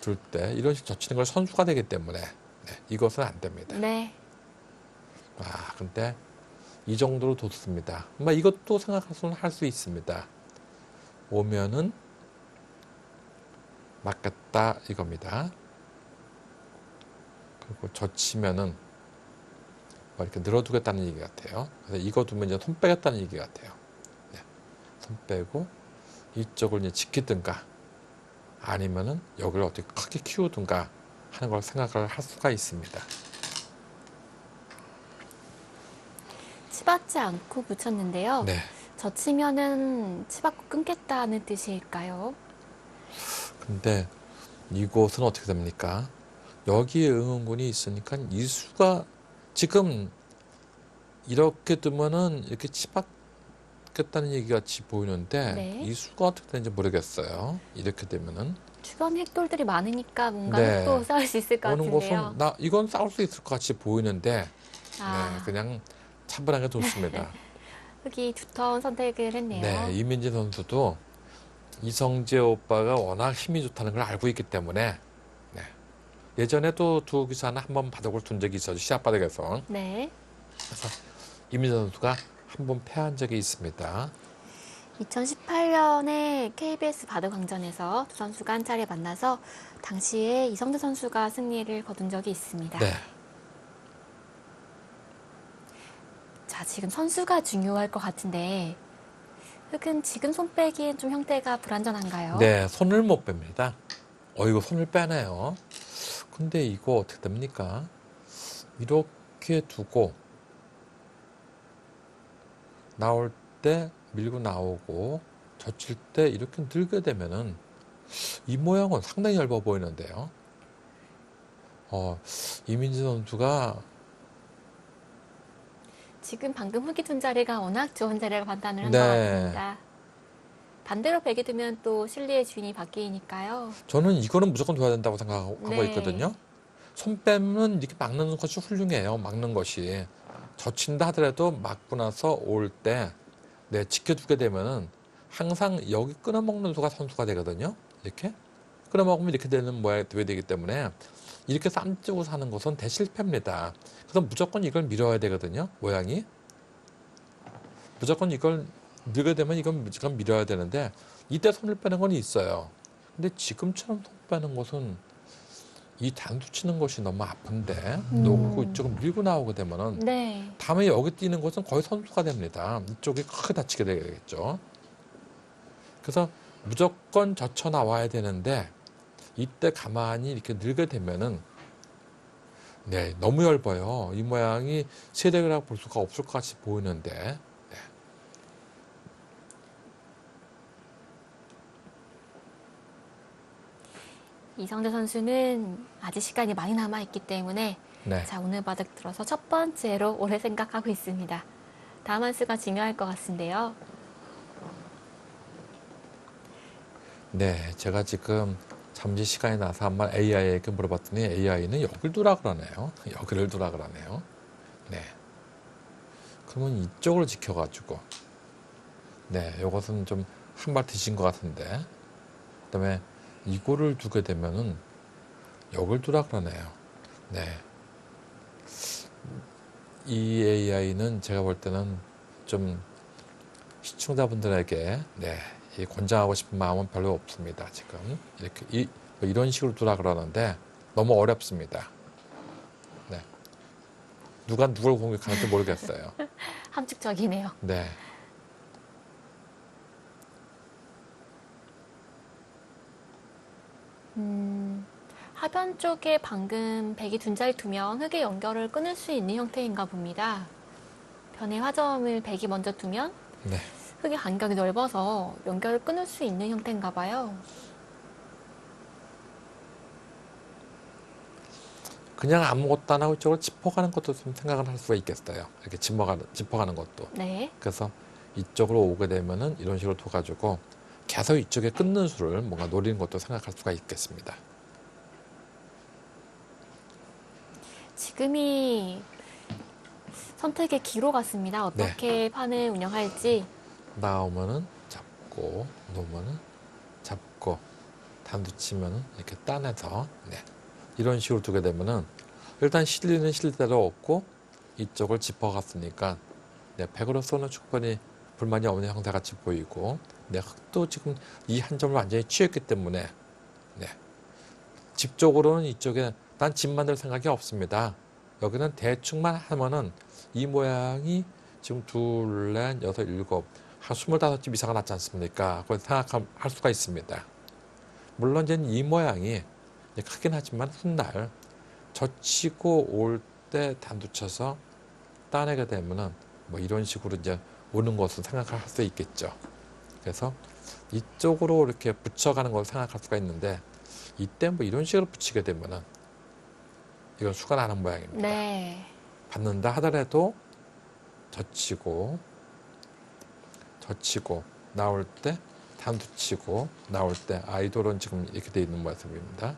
S2: 둘 때 이런 식으로 젖히는 걸 선수가 되기 때문에 네, 이것은 안 됩니다.
S1: 네.
S2: 근데 이 정도로 뒀습니다. 이것도 생각해서는 할 수 있습니다. 오면은 맞겠다 이겁니다. 그리고 젖히면은 이렇게 늘어두겠다는 얘기 같아요. 그래서 이거 두면 이제 손 빼겠다는 얘기 같아요. 네, 손 빼고 이쪽을 이제 지키든가 아니면은 여기를 어떻게 크게 키우든가 하는 걸 생각을 할 수가 있습니다.
S1: 치받지 않고 붙였는데요.
S2: 네.
S1: 젖히면은 치받고 끊겠다는 뜻일까요?
S2: 근데 이곳은 어떻게 됩니까? 여기에 응원군이 있으니까 이 수가 지금 이렇게 두면은 이렇게 치받겠다는 얘기 같이 보이는데
S1: 네.
S2: 이 수가 어떻게 되는지 모르겠어요. 이렇게 되면은.
S1: 주변에 핵돌들이 많으니까 뭔가
S2: 네.
S1: 흙도 쌓을 수 있을 것
S2: 오는
S1: 같은데요.
S2: 곳은 이건 싸울 수 있을 것 같이 보이는데 네,
S1: 아,
S2: 그냥 차분하게 뒀습니다.
S1: 흙이 두터운 선택을 했네요.
S2: 네, 이민지 선수도 이성재 오빠가 워낙 힘이 좋다는 걸 알고 있기 때문에 네. 예전에도 두 기사는 한번 바닥을 둔 적이 있어요. 시합 바닥에서.
S1: 네.
S2: 그래서 이민지 선수가 한 번 패한 적이 있습니다.
S1: 2018년에 KBS 바둑왕전에서 두 선수가 한 차례 만나서 당시에 이성재 선수가 승리를 거둔 적이 있습니다.
S2: 네,
S1: 자, 지금 선수가 중요할 것 같은데 흙은 지금 손 빼기엔 좀 형태가 불안전한가요?
S2: 네, 손을 못 뺍니다. 이거 손을 빼네요. 근데 이거 어떻게 됩니까? 이렇게 두고 나올 때 밀고 나오고 젖힐 때 이렇게 늘게 되면은 이 모양은 상당히 얇아 보이는데요. 이민지 선수가
S1: 지금 방금 흙이 둔 자리가 워낙 좋은 자리라고 판단을 한 것
S2: 네,
S1: 같습니다. 반대로 베게 두면 또 실리의 주인이 바뀌니까요.
S2: 저는 이거는 무조건 둬야 된다고 생각하고
S1: 네.
S2: 있거든요. 손 빼면 이렇게 막는 것이 훌륭해요. 막는 것이. 젖힌다 하더라도 막고 나서 올 때, 네, 지켜두게 되면은 항상 여기 끊어먹는 수가 선수가 되거든요. 이렇게. 끊어먹으면 이렇게 되는 모양이 되기 때문에 이렇게 쌈 찌고 사는 것은 대실패입니다. 그래서 무조건 이걸 밀어야 되거든요. 모양이. 무조건 이걸 밀게 되면 이건 밀어야 되는데 이때 손을 빼는 건 있어요. 근데 지금처럼 손 빼는 것은 이 단수 치는 것이 너무 아픈데 놓고 이쪽을 밀고 나오게 되면은
S1: 네.
S2: 다음에 여기 뛰는 것은 거의 선수가 됩니다. 이쪽이 크게 다치게 되겠죠. 그래서 무조건 젖혀 나와야 되는데 이때 가만히 이렇게 늘게 되면은 네, 너무 얇아요. 이 모양이 세력이라고 볼 수가 없을 것 같이 보이는데
S1: 이성재 선수는 아직 시간이 많이 남아있기 때문에
S2: 네.
S1: 자, 오늘 바닥 들어서 첫 번째로 오래 생각하고 있습니다. 다음 한 수가 중요할 것 같은데요.
S2: 네, 제가 지금 잠시 시간이 나서 한번 AI에게 물어봤더니 AI는 여길 두라 그러네요. 여기를 두라 그러네요. 네. 그러면 이쪽을 지켜가지고 네, 이것은 좀 한 발 뒤진 것 같은데 그다음에 이거를 두게 되면은 여길 두라 그러네요. 네. 이 AI는 제가 볼 때는 좀 시청자분들에게 네, 이 권장하고 싶은 마음은 별로 없습니다. 지금 이렇게 이런 식으로 두라 그러는데 너무 어렵습니다. 네. 누가 누굴 공격하는지 모르겠어요.
S1: 함축적이네요.
S2: 네.
S1: 하변 쪽에 방금 백이 둔 자리 두면 흙의 연결을 끊을 수 있는 형태인가 봅니다. 변의 화점을 백이 먼저 두면
S2: 네.
S1: 흙의 간격이 넓어서 연결을 끊을 수 있는 형태인가 봐요.
S2: 그냥 아무것도 안 하고 이쪽으로 짚어가는 것도 좀 생각을 할 수가 있겠어요. 이렇게 짚어가는 것도.
S1: 네.
S2: 그래서 이쪽으로 오게 되면은 이런 식으로 둬가지고 계속 이쪽에 끊는 수를 뭔가 노리는 것도 생각할 수가 있겠습니다.
S1: 지금이 선택의 기로 같습니다. 어떻게 판을 운영할지.
S2: 나오면은 잡고, 놓으면은 잡고, 단두 치면은 이렇게 따내서, 네. 이런 식으로 두게 되면은 일단 실리는 실대로 없고 이쪽을 짚어갔으니까 네, 100으로서는 충분히 불만이 없는 형태같이 보이고 네, 흙도 지금 이 한 점을 완전히 취했기 때문에 네, 집 쪽으로는 이쪽에 난 집 만들 생각이 없습니다. 여기는 대충만 하면은 이 모양이 지금 둘, 넷, 여섯, 일곱 한 25집 이상은 났지 않습니까? 그걸 생각할 수가 있습니다. 물론 이제 이 모양이 이제 크긴 하지만 훗날 젖히고 올 때 단두쳐서 따내게 되면은 뭐 이런 식으로 이제 오는 것을 생각할 수 있겠죠. 그래서 이쪽으로 이렇게 붙여가는 걸 생각할 수가 있는데 이때 뭐 이런 식으로 붙이게 되면은 이건 수가 나는 모양입니다.
S1: 네.
S2: 받는다 하더라도 젖히고 나올 때 단두치고 나올 때 아이돌은 지금 이렇게 돼 있는 모습입니다.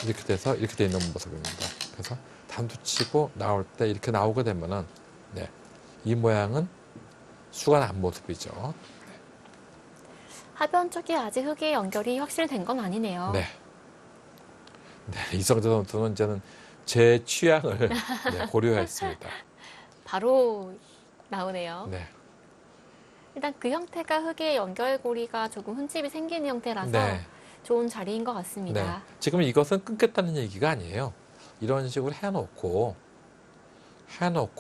S2: 이렇게 돼서 이렇게 돼 있는 모습입니다. 그래서 단두치고 나올 때 이렇게 나오게 되면은 네, 이 모양은 수가 난 모습이죠.
S1: 하변 쪽에 아직 흙의 연결이 확실된 건 아니네요.
S2: 네. 네, 이성재 선수는 이제는 제 취향을 네, 고려했습니다.
S1: 바로 나오네요.
S2: 네.
S1: 일단 그 형태가 흙의 연결고리가 조금 흠집이 생기는 형태라서
S2: 네.
S1: 좋은 자리인 것
S2: 네.
S1: 같습니다.
S2: 지금 이것은 끊겠다는 얘기가 아니에요. 이런 식으로 해놓고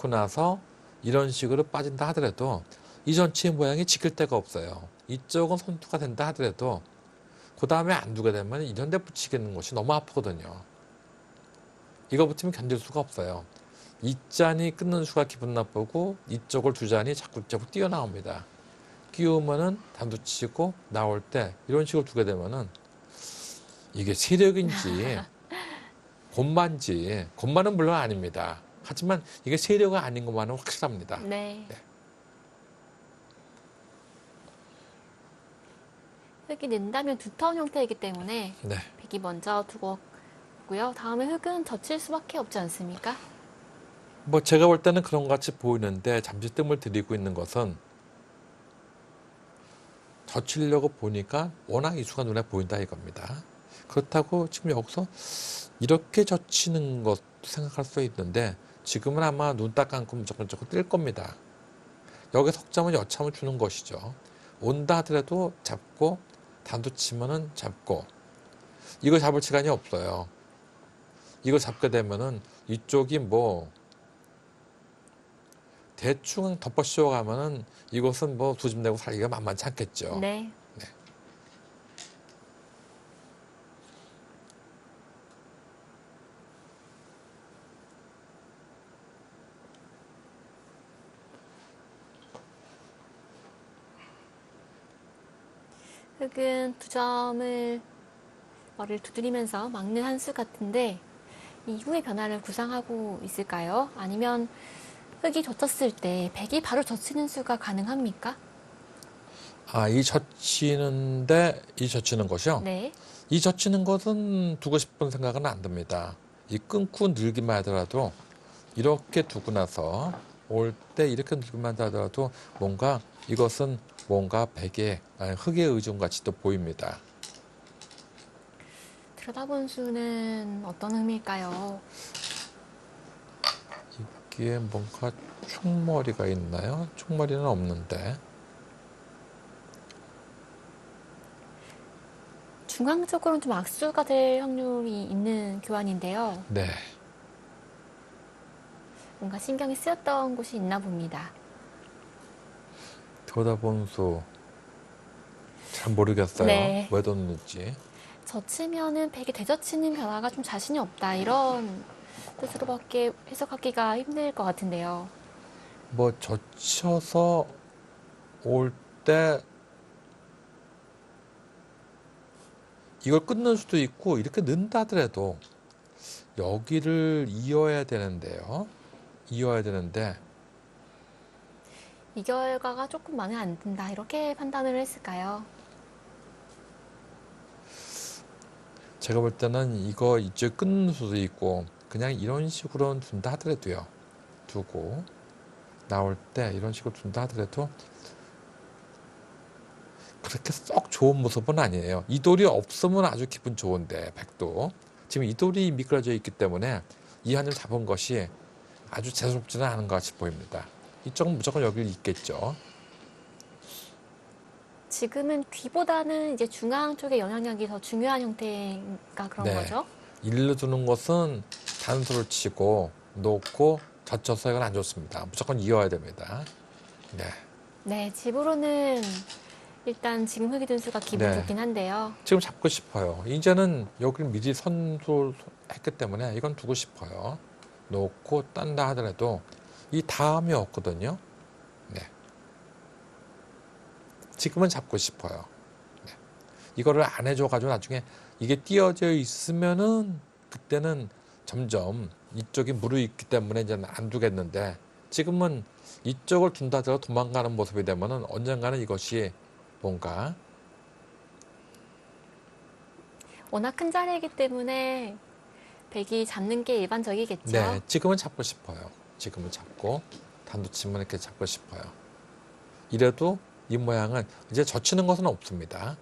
S2: 나서 이런 식으로 빠진다 하더라도 이 전체의 모양이 지킬 데가 없어요. 이쪽은 손투가 된다 하더라도 그 다음에 안 두게 되면 이런 데 붙이겠는 것이 너무 아프거든요. 이거 붙이면 견딜 수가 없어요. 이 짠이 끊는 수가 기분 나쁘고 이쪽을 두 잔이 자꾸 뛰어나옵니다. 끼우면은 단두치고 나올 때 이런 식으로 두게 되면은 이게 세력인지 곤만은 물론 아닙니다. 하지만 이게 세력이 아닌 것만은 확실합니다.
S1: 네.
S2: 네.
S1: 흙이 는다면 두터운 형태이기 때문에
S2: 네.
S1: 백이 먼저 두고요. 다음에 흙은 젖힐 수밖에 없지 않습니까?
S2: 뭐 제가 볼 때는 그런 것 같이 보이는데 잠시 뜸을 들이고 있는 것은 젖히려고 보니까 워낙 이수가 눈에 보인다 이겁니다. 그렇다고 지금 여기서 이렇게 젖히는 것도 생각할 수 있는데 지금은 아마 눈 딱 감고 무조건 뜰 겁니다. 여기 석점은 여참을 주는 것이죠. 온다 하더라도 잡고 단두치면은 잡고 이거 잡을 시간이 없어요. 이거 잡게 되면은 이쪽이 뭐 대충 덮어 씌워가면은 이것은 뭐 두 집 내고 살기가 만만치 않겠죠.
S1: 네.
S2: 네.
S1: 흙은 두 점을 머리를 두드리면서 막는 한 수 같은데 이후의 변화를 구상하고 있을까요? 아니면 흙이 젖혔을 때 백이 바로 젖히는 수가 가능합니까?
S2: 이 젖히는 것이요?
S1: 네.
S2: 이 젖히는 것은 두고 싶은 생각은 안 듭니다. 이 끊고 늘기만 하더라도 이렇게 두고 나서 올 때 이렇게 늘기만 하더라도 이것은 뭔가 백의 흙의 의존 같이 또 보입니다.
S1: 들여다본 수는 어떤 의미일까요?
S2: 이게 뭔가 총머리가 있나요? 총머리는 없는데.
S1: 중앙 쪽으로는 좀 악수가 될 확률이 있는 교환인데요.
S2: 네.
S1: 뭔가 신경이 쓰였던 곳이 있나 봅니다.
S2: 들여다본 수 잘 모르겠어요.
S1: 네.
S2: 왜 뒀는지.
S1: 젖히면은 백이 되젖히는 변화가 좀 자신이 없다 이런 뜻으로밖에 해석하기가 힘들 것 같은데요.
S2: 뭐 젖혀서 올 때 이걸 끊는 수도 있고 이렇게 넣는다 하더라도 여기를 이어야 되는데요. 이어야 되는데
S1: 이 결과가 조금 마음에 안 든다 이렇게 판단을 했을까요?
S2: 제가 볼 때는 이거 이쪽 끊는 수도 있고 그냥 이런 식으로 둔다 하더라도요. 두고 나올 때 이런 식으로 둔다 하더라도 그렇게 썩 좋은 모습은 아니에요. 이 돌이 없으면 아주 기분 좋은데 백도 지금 이 돌이 미끄러져 있기 때문에 이 한을 잡은 것이 아주 재수없지는 않은 것 같이 보입니다. 이쪽은 무조건 여기 있겠죠.
S1: 지금은 귀보다는 이제 중앙 쪽의 영향력이 더 중요한 형태가 그런
S2: 네.
S1: 거죠?
S2: 일로 두는 것은 단수를 치고 놓고 젖혀서 이건 안 좋습니다. 무조건 이어야 됩니다. 네.
S1: 네, 집으로는 일단 지금 흑이 둔수가 기분
S2: 네.
S1: 좋긴 한데요.
S2: 지금 잡고 싶어요. 이제는 여기를 미리 선수했기 때문에 이건 두고 싶어요. 놓고 딴다 하더라도 이 다음이 없거든요. 네. 지금은 잡고 싶어요. 네. 이거를 안 해줘가지고 나중에 이게 띄어져 있으면은 그때는 점점 이쪽이 무르익기 때문에 이제는 안 두겠는데 지금은 이쪽을 둔다 하더라도 도망가는 모습이 되면은 언젠가는 이것이 뭔가
S1: 워낙 큰 자리이기 때문에 백이 잡는 게 일반적이겠죠.
S2: 네, 지금은 잡고 싶어요. 지금은 잡고 단도치면 이렇게 잡고 싶어요. 이래도 이 모양은 이제 젖히는 것은 없습니다.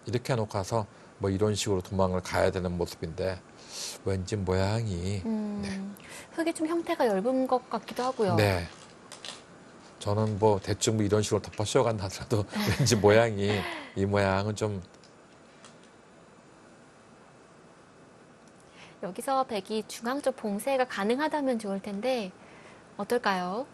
S2: 이렇게 해놓고 가서 뭐 이런 식으로 도망을 가야 되는 모습인데 왠지 모양이
S1: 흙이 좀 형태가 엷은 것 같기도 하고요.
S2: 네. 저는 뭐 대충 뭐 이런 식으로 덮어 씌워간다 하더라도 왠지 모양이 이 모양은 좀
S1: 여기서 백이 중앙 쪽 봉쇄가 가능하다면 좋을 텐데 어떨까요?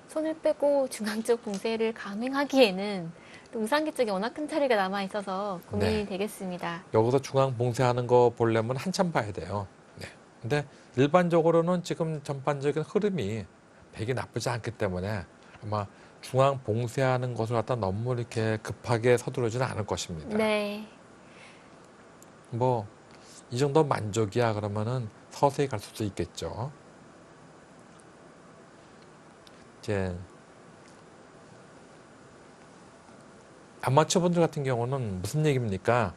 S1: 손을 빼고 중앙 쪽 봉쇄를 감행하기에는 또 우상기 쪽에 워낙 큰 자리가 남아 있어서 고민이
S2: 네.
S1: 되겠습니다.
S2: 여기서 중앙 봉쇄하는 거 보려면 한참 봐야 돼요. 네. 근데 일반적으로는 지금 전반적인 흐름이 백이 나쁘지 않기 때문에 아마 중앙 봉쇄하는 것을 갖다 너무 이렇게 급하게 서두르지는 않을 것입니다.
S1: 네.
S2: 뭐 이 정도 만족이야 그러면은 서서히 갈 수도 있겠죠. 이제 아마추어 분들 같은 경우는 무슨 얘기입니까?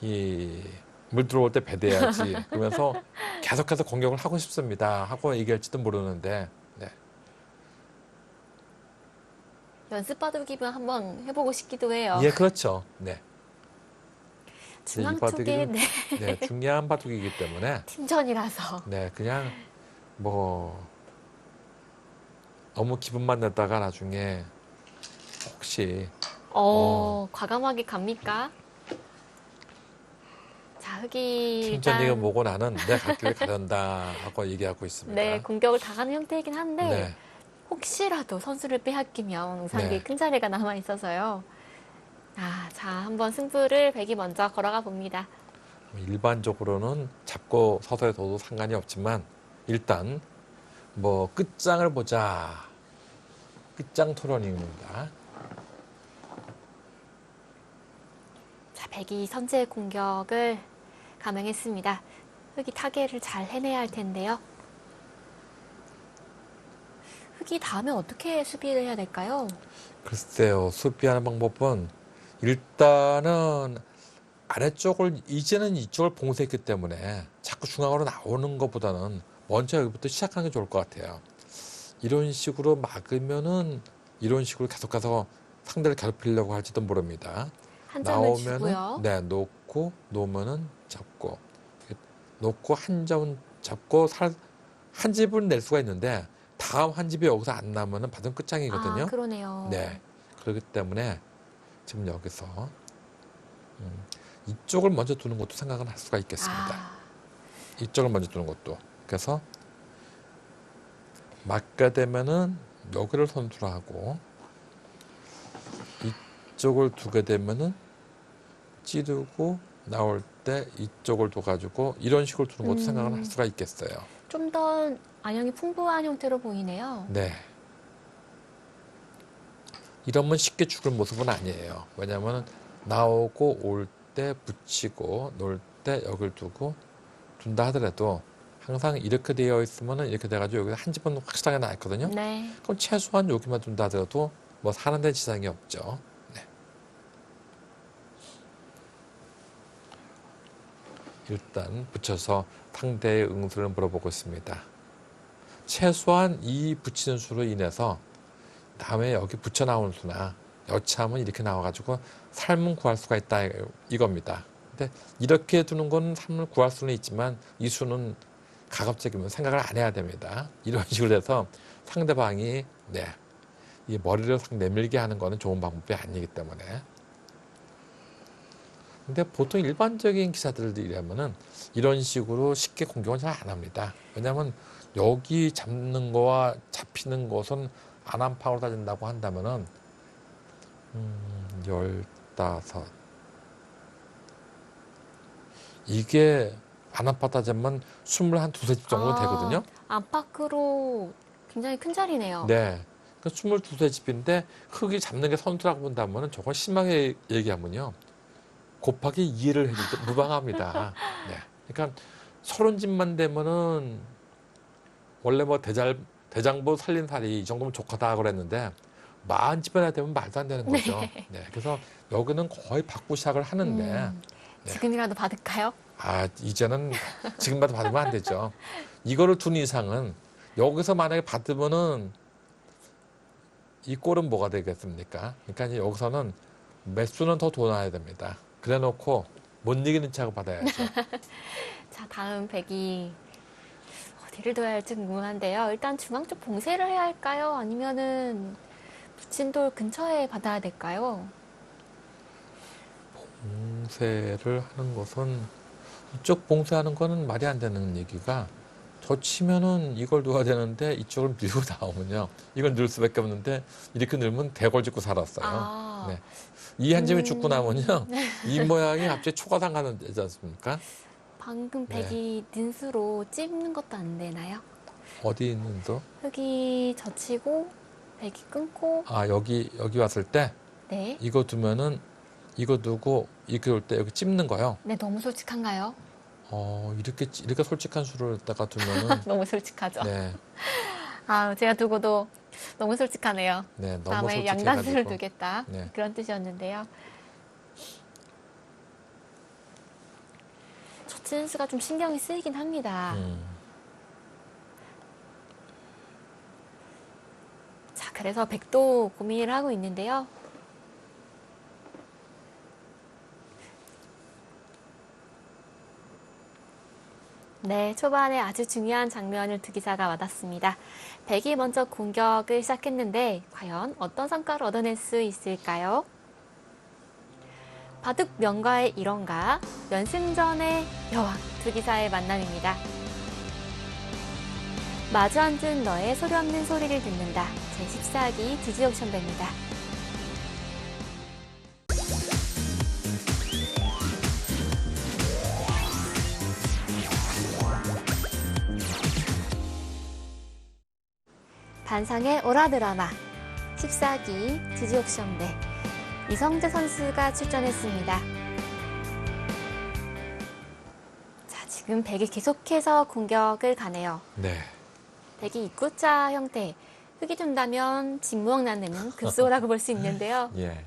S2: 이 물 들어올 때 배대야지 그러면서 계속해서 공격을 하고 싶습니다 하고 얘기할지도 모르는데 네.
S1: 연습 바둑이면 한번 해보고 싶기도 해요.
S2: 예, 그렇죠. 네.
S1: 중앙
S2: 이
S1: 쪽에
S2: 바둑이 네, 중요한 바둑이기 때문에
S1: 팀전이라서
S2: 네, 그냥 뭐 너무 기분만 냈다가 나중에 혹시
S1: 과감하게 갑니까? 자, 흑이
S2: 팀전 이거
S1: 일단
S2: 보고 나는 내 갈 길을 가련다 하고 얘기하고 있습니다.
S1: 네, 공격을 당하는 형태이긴 한데
S2: 네.
S1: 혹시라도 선수를 빼앗기면 우상기에
S2: 네.
S1: 큰 자리가 남아 있어서요. 자, 한번 승부를 백이 먼저 걸어가 봅니다.
S2: 일반적으로는 잡고 서서히 둬도 상관이 없지만 일단 뭐 끝장을 보자. 끝장 토론입니다.
S1: 자, 백이 선제 공격을 감행했습니다. 흑이 타개를 잘 해내야 할 텐데요. 흑이 다음에 어떻게 수비를 해야 될까요?
S2: 글쎄요, 수비하는 방법은 일단은 아래쪽을 이제는 이쪽을 봉쇄했기 때문에 자꾸 중앙으로 나오는 것보다는 먼저 여기부터 시작하는 게 좋을 것 같아요. 이런 식으로 막으면은 이런 식으로 계속해서 상대를 괴롭히려고 할지도 모릅니다.
S1: 한 점을
S2: 나오면은
S1: 주고요.
S2: 네, 놓고 놓으면은 잡고 놓고 한 점 잡고 한 집을 낼 수가 있는데 다음 한 집이 여기서 안 나면은 받은 끝장이거든요.
S1: 그러네요.
S2: 네, 그렇기 때문에 지금 여기서 이쪽을 먼저 두는 것도 생각은 할 수가 있겠습니다. 이쪽을 먼저 두는 것도. 그래서 맞게 되면은 여기를 선수로 하고 이쪽을 두게 되면은 찌르고 나올 때 이쪽을 둬가지고 이런 식으로 두는 것도 생각을 할 수가 있겠어요.
S1: 좀 더 안형이 풍부한 형태로 보이네요.
S2: 네. 이러면 쉽게 죽을 모습은 아니에요. 왜냐하면 나오고 올 때 붙이고 놀 때 여길 두고 둔다 하더라도 항상 이렇게 되어 있으면은 이렇게 돼가지고 여기 한 집은 확실하게 나 있거든요.
S1: 네.
S2: 그럼 최소한 여기만 둔다 하더라도 뭐 사는 데 지장이 없죠. 네. 일단 붙여서 상대의 응수를 물어보고 있습니다. 최소한 이 붙이는 수로 인해서 다음에 여기 붙여 나오는 수나 여차하면 이렇게 나와가지고 삶은 구할 수가 있다 이겁니다. 근데 이렇게 두는 건 삶을 구할 수는 있지만 이 수는 가급적이면 생각을 안 해야 됩니다. 이런 식으로 해서 상대방이 이 머리를 싹 내밀게 하는 거는 좋은 방법이 아니기 때문에. 근데 보통 일반적인 기사들이라면은 이런 식으로 쉽게 공격은 잘 안 합니다. 왜냐하면 여기 잡는 거와 잡히는 것은 안한파로 따진다고 한다면은 15. 이게 안팎따지면 21, 두세 집 정도 되거든요.
S1: 안팎으로 굉장히 큰 자리네요.
S2: 네. 그 22세 집인데 크기 잡는 게 선수라고 본다면 저걸 심하게 얘기하면요. 곱하기 2를 해줄 때 무방합니다. 네. 그러니까 30집만 되면은 원래 뭐 대장부 살림살이 이 정도면 족하다 그랬는데 40집이나 되면 말도 안 되는 거죠. 네. 그래서 여기는 거의 받고 시작을 하는데 네.
S1: 지금이라도 받을까요?
S2: 이제는 지금마다 받으면 안 되죠. 이거를 둔 이상은 여기서 만약에 받으면은 이 꼴은 뭐가 되겠습니까? 그러니까 이제 여기서는 매수는 더 돈 놔야 됩니다. 그래 놓고 못 이기는 척 받아야죠.
S1: 자, 다음 100이 어디를 둬야 할지 궁금한데요. 일단 중앙 쪽 봉쇄를 해야 할까요? 아니면은 붙인 돌 근처에 받아야 될까요?
S2: 봉쇄를 하는 것은 이쪽 봉쇄하는 거는 말이 안 되는 얘기가 저 치면은 이걸 놓아야 되는데 이쪽을 밀고 나오면요. 이걸 넣을 수밖에 없는데 이렇게 넣으면 대골 짓고 살았어요. 네. 이 한 점이 죽고 나면요. 이 모양이 갑자기 초가상 가는 데지 않습니까?
S1: 방금
S2: 네.
S1: 100이 는수로 찝는 것도 안 되나요?
S2: 어디 있는 서
S1: 흙이 젖히고 100이 끊고
S2: 여기 왔을 때
S1: 네.
S2: 이거 두면은 이거 두고 이렇게 올 때 여기 찝는 거요.
S1: 네, 너무 솔직한가요?
S2: 이렇게 솔직한 수를 갖다가 두면은
S1: 너무 솔직하죠.
S2: 네,
S1: 제가 두고도 너무 솔직하네요.
S2: 네, 너무
S1: 다음에 양단수를
S2: 솔직해가지고
S1: 두겠다.
S2: 네.
S1: 그런 뜻이었는데요. 젖히는 수가 좀 신경이 쓰이긴 합니다. 자, 그래서 100도 고민을 하고 있는데요. 네, 초반에 아주 중요한 장면을 두기사가 와닿습니다. 100이 먼저 공격을 시작했는데 과연 어떤 성과를 얻어낼 수 있을까요? 바둑 명가의 일원가, 연승전의 여왕 두기사의 만남입니다. 마주 앉은 너의 소리 없는 소리를 듣는다. 제14기 지지옥션배입니다. 반상의 오라드라마 14기 지지옥션배 이성재 선수가 출전했습니다. 자, 지금 100이 계속해서 공격을 가네요.
S2: 네.
S1: 100이 입구자 형태, 흙이 둔다면 진무왕 나는 급소라고 볼 수 있는데요.
S2: 예.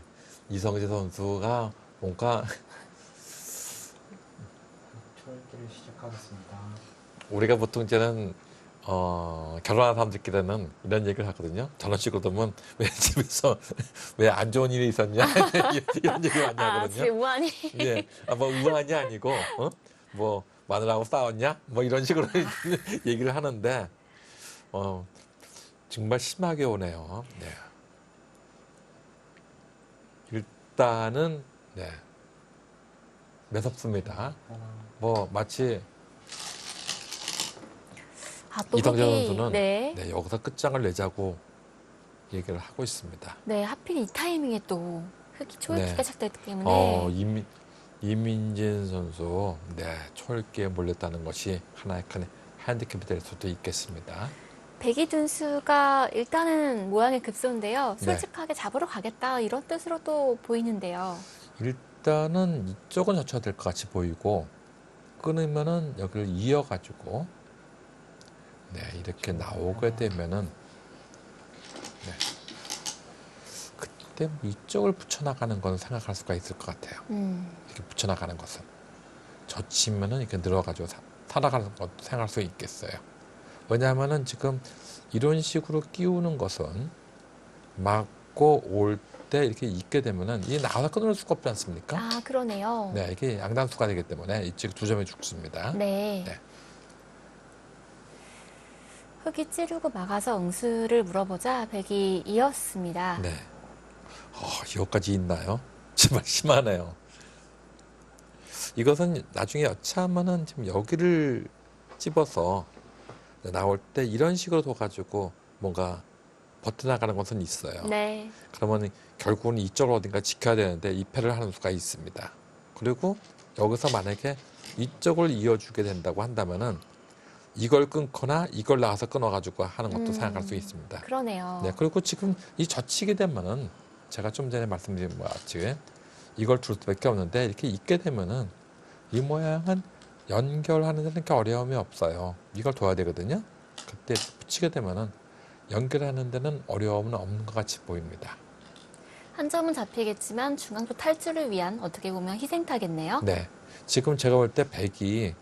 S2: 이성재 선수가 뭔가
S3: 초읽기를 시작하겠습니다.
S2: 우리가 보통 이제는 결혼한 사람들끼리는 이런 얘기를 하거든요. 저런 식으로 되면 왜 집에서 왜 안 좋은 일이 있었냐 이런 얘기 많이 하거든요.
S1: 집에 우환이.
S2: 예, 뭐 우한이 아니고 뭐 마누라하고 싸웠냐 뭐 이런 식으로 얘기를 하는데 정말 심하게 오네요. 네. 일단은 네. 매섭습니다. 뭐 마치
S1: 또
S2: 이성재
S1: 흙이,
S2: 선수는
S1: 네.
S2: 여기서 끝장을 내자고 얘기를 하고 있습니다.
S1: 네, 하필 이 타이밍에 또 흙이 초읽기가
S2: 네.
S1: 시작됐기 때문에
S2: 이민진 선수 초읽기에 몰렸다는 것이 하나의 큰 핸디캡이 될 수도 있겠습니다.
S1: 백이 둔수가 일단은 모양의 급소인데요.
S2: 네.
S1: 솔직하게 잡으러 가겠다 이런 뜻으로도 보이는데요.
S2: 일단은 이쪽은 젖혀야 될 것 같이 보이고 끊으면은 여기를 이어가지고 이렇게 나오게 되면은 그때 뭐 이쪽을 붙여나가는 건 생각할 수가 있을 것 같아요. 이렇게 붙여나가는 것은 젖히면은 이렇게 늘어가지고 살아가는 것도 생각할 수 있겠어요. 왜냐하면은 지금 이런 식으로 끼우는 것은 맞고 올 때 이렇게 있게 되면은 이게 나와서 끊을 수가 없지 않습니까?
S1: 아, 그러네요.
S2: 네, 이게 양단수가 되기 때문에 이쪽 두 점이 죽습니다.
S1: 네.
S2: 네.
S1: 흙이 찌르고 막아서 응수를 물어보자 백이 이었습니다.
S2: 네. 이거까지 있나요? 정말 심하네요. 이것은 나중에 여차하면은 지금 여기를 찝어서 나올 때 이런 식으로 둬가지고 뭔가 버텨나가는 것은 있어요.
S1: 네.
S2: 그러면 결국은 이쪽을 어딘가 지켜야 되는데 입회를 하는 수가 있습니다. 그리고 여기서 만약에 이쪽을 이어주게 된다고 한다면은 이걸 끊거나 이걸 나가서 끊어가지고 하는 것도 생각할 수 있습니다.
S1: 그러네요.
S2: 네, 그리고 지금 이 젖히게 되면은 제가 좀 전에 말씀드린 것 같이 이걸 둘 수밖에 없는데 이렇게 있게 되면은 이 모양은 연결하는 데는 이렇게 어려움이 없어요. 이걸 둬야 되거든요. 그때 붙이게 되면은 연결하는 데는 어려움은 없는 것 같이 보입니다.
S1: 한 점은 잡히겠지만 중앙도 탈출을 위한 어떻게 보면 희생타겠네요.
S2: 네, 지금 제가 볼 때 100이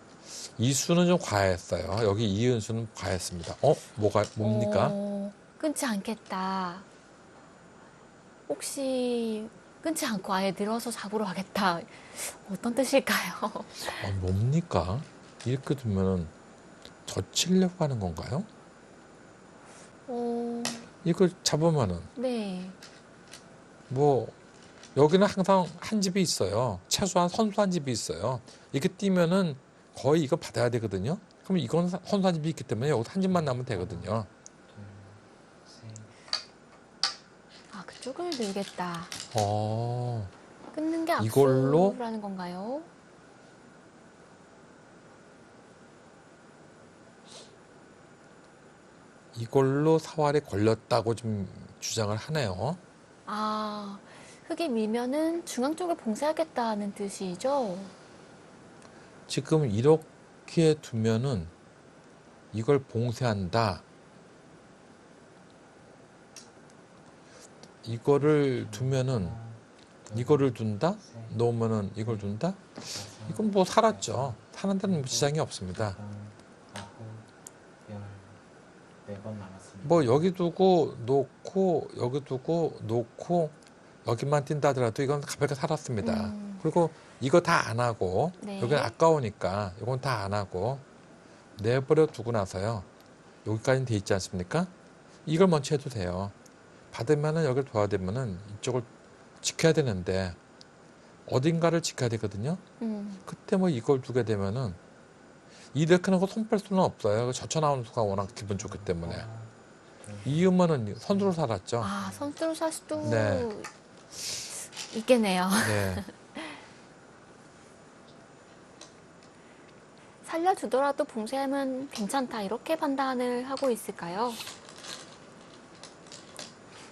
S2: 이 수는 좀 과했어요. 여기 이은수는 과했습니다. 뭡니까?
S1: 끊지 않겠다. 혹시 끊지 않고 아예 늘어서 잡으러 가겠다. 어떤 뜻일까요?
S2: 뭡니까? 이렇게 두면은 젖히려고 하는 건가요? 이걸 잡으면은
S1: 네.
S2: 뭐 여기는 항상 한 집이 있어요. 최소한 선수 한 집이 있어요. 이렇게 뛰면은 거의 이거 받아야 되거든요. 그럼 이건 선수 한 집이 있기 때문에 여기서 한 집만 나면 되거든요.
S1: 아, 그쪽을 늘겠다. 끊는 게
S2: 이걸로?
S1: 악수라는 건가요?
S2: 이걸로 사활이 걸렸다고 좀 주장을 하네요.
S1: 아, 흙이 밀면은 중앙 쪽을 봉쇄하겠다는 뜻이죠?
S2: 지금 이렇게 두면은 이걸 봉쇄한다. 이거를 두면은 이거를 둔다? 놓으면은 이걸 둔다? 이건 뭐 살았죠. 사는 데는 뭐 지장이 없습니다.
S3: 14번 남았습니다.
S2: 뭐 여기 두고 놓고 여기 두고 놓고 여기만 뛴다 하더라도 이건 가볍게 살았습니다. 그리고 이거 다 안 하고
S1: 네.
S2: 여기는 아까우니까 이건 다 안 하고 내버려 두고 나서요. 여기까지는 돼 있지 않습니까? 이걸 먼저 해도 돼요. 받으면은 여기를 둬야 되면은 이쪽을 지켜야 되는데 어딘가를 지켜야 되거든요. 그때 뭐 이걸 두게 되면은 이렇게 하고 손 뺄 수는 없어요. 젖혀 나오는 수가 워낙 기분 좋기 때문에. 이으면은 선수로 살았죠.
S1: 아, 선수로 살 수도
S2: 네.
S1: 있겠네요.
S2: 네.
S1: 살려주더라도 봉쇄하면 괜찮다. 이렇게 판단을 하고 있을까요?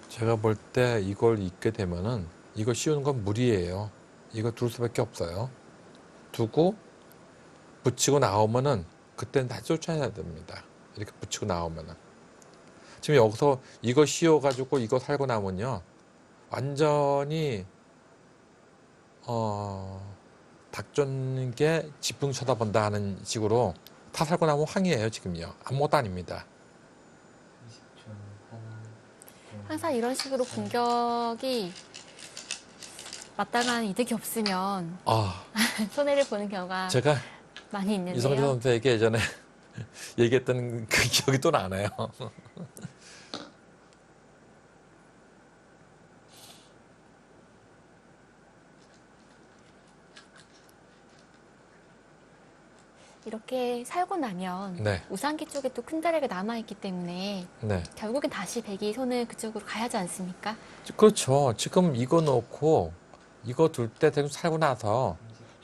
S2: 제가 볼 때 이걸 잊게 되면은 이거 씌우는 건 무리예요. 이거 둘 수밖에 없어요. 두고 붙이고 나오면은 그때는 다 쫓아야 됩니다. 이렇게 붙이고 나오면은. 지금 여기서 이거 씌워가지고 이거 살고 나면요. 완전히 닭 쫓는 게 지붕 쳐다본다 하는 식으로 다 살고 나면 황이에요. 지금요. 아무것도 아닙니다.
S3: 30초
S1: 항상 이런 식으로 공격이 마땅한 이득이 없으면 손해를 보는 경우가
S2: 제가
S1: 많이
S2: 이성재
S1: 있는데요.
S2: 선수에게 예전에 얘기했던 그 기억이 또 나네요.
S1: 이렇게 살고 나면
S2: 네.
S1: 우상기 쪽에 또 큰 자리가 남아있기 때문에
S2: 네.
S1: 결국엔 다시 백이 손을 그쪽으로 가야 하지 않습니까?
S2: 그렇죠. 지금 이거 놓고 이거 둘 때 대충 살고 나서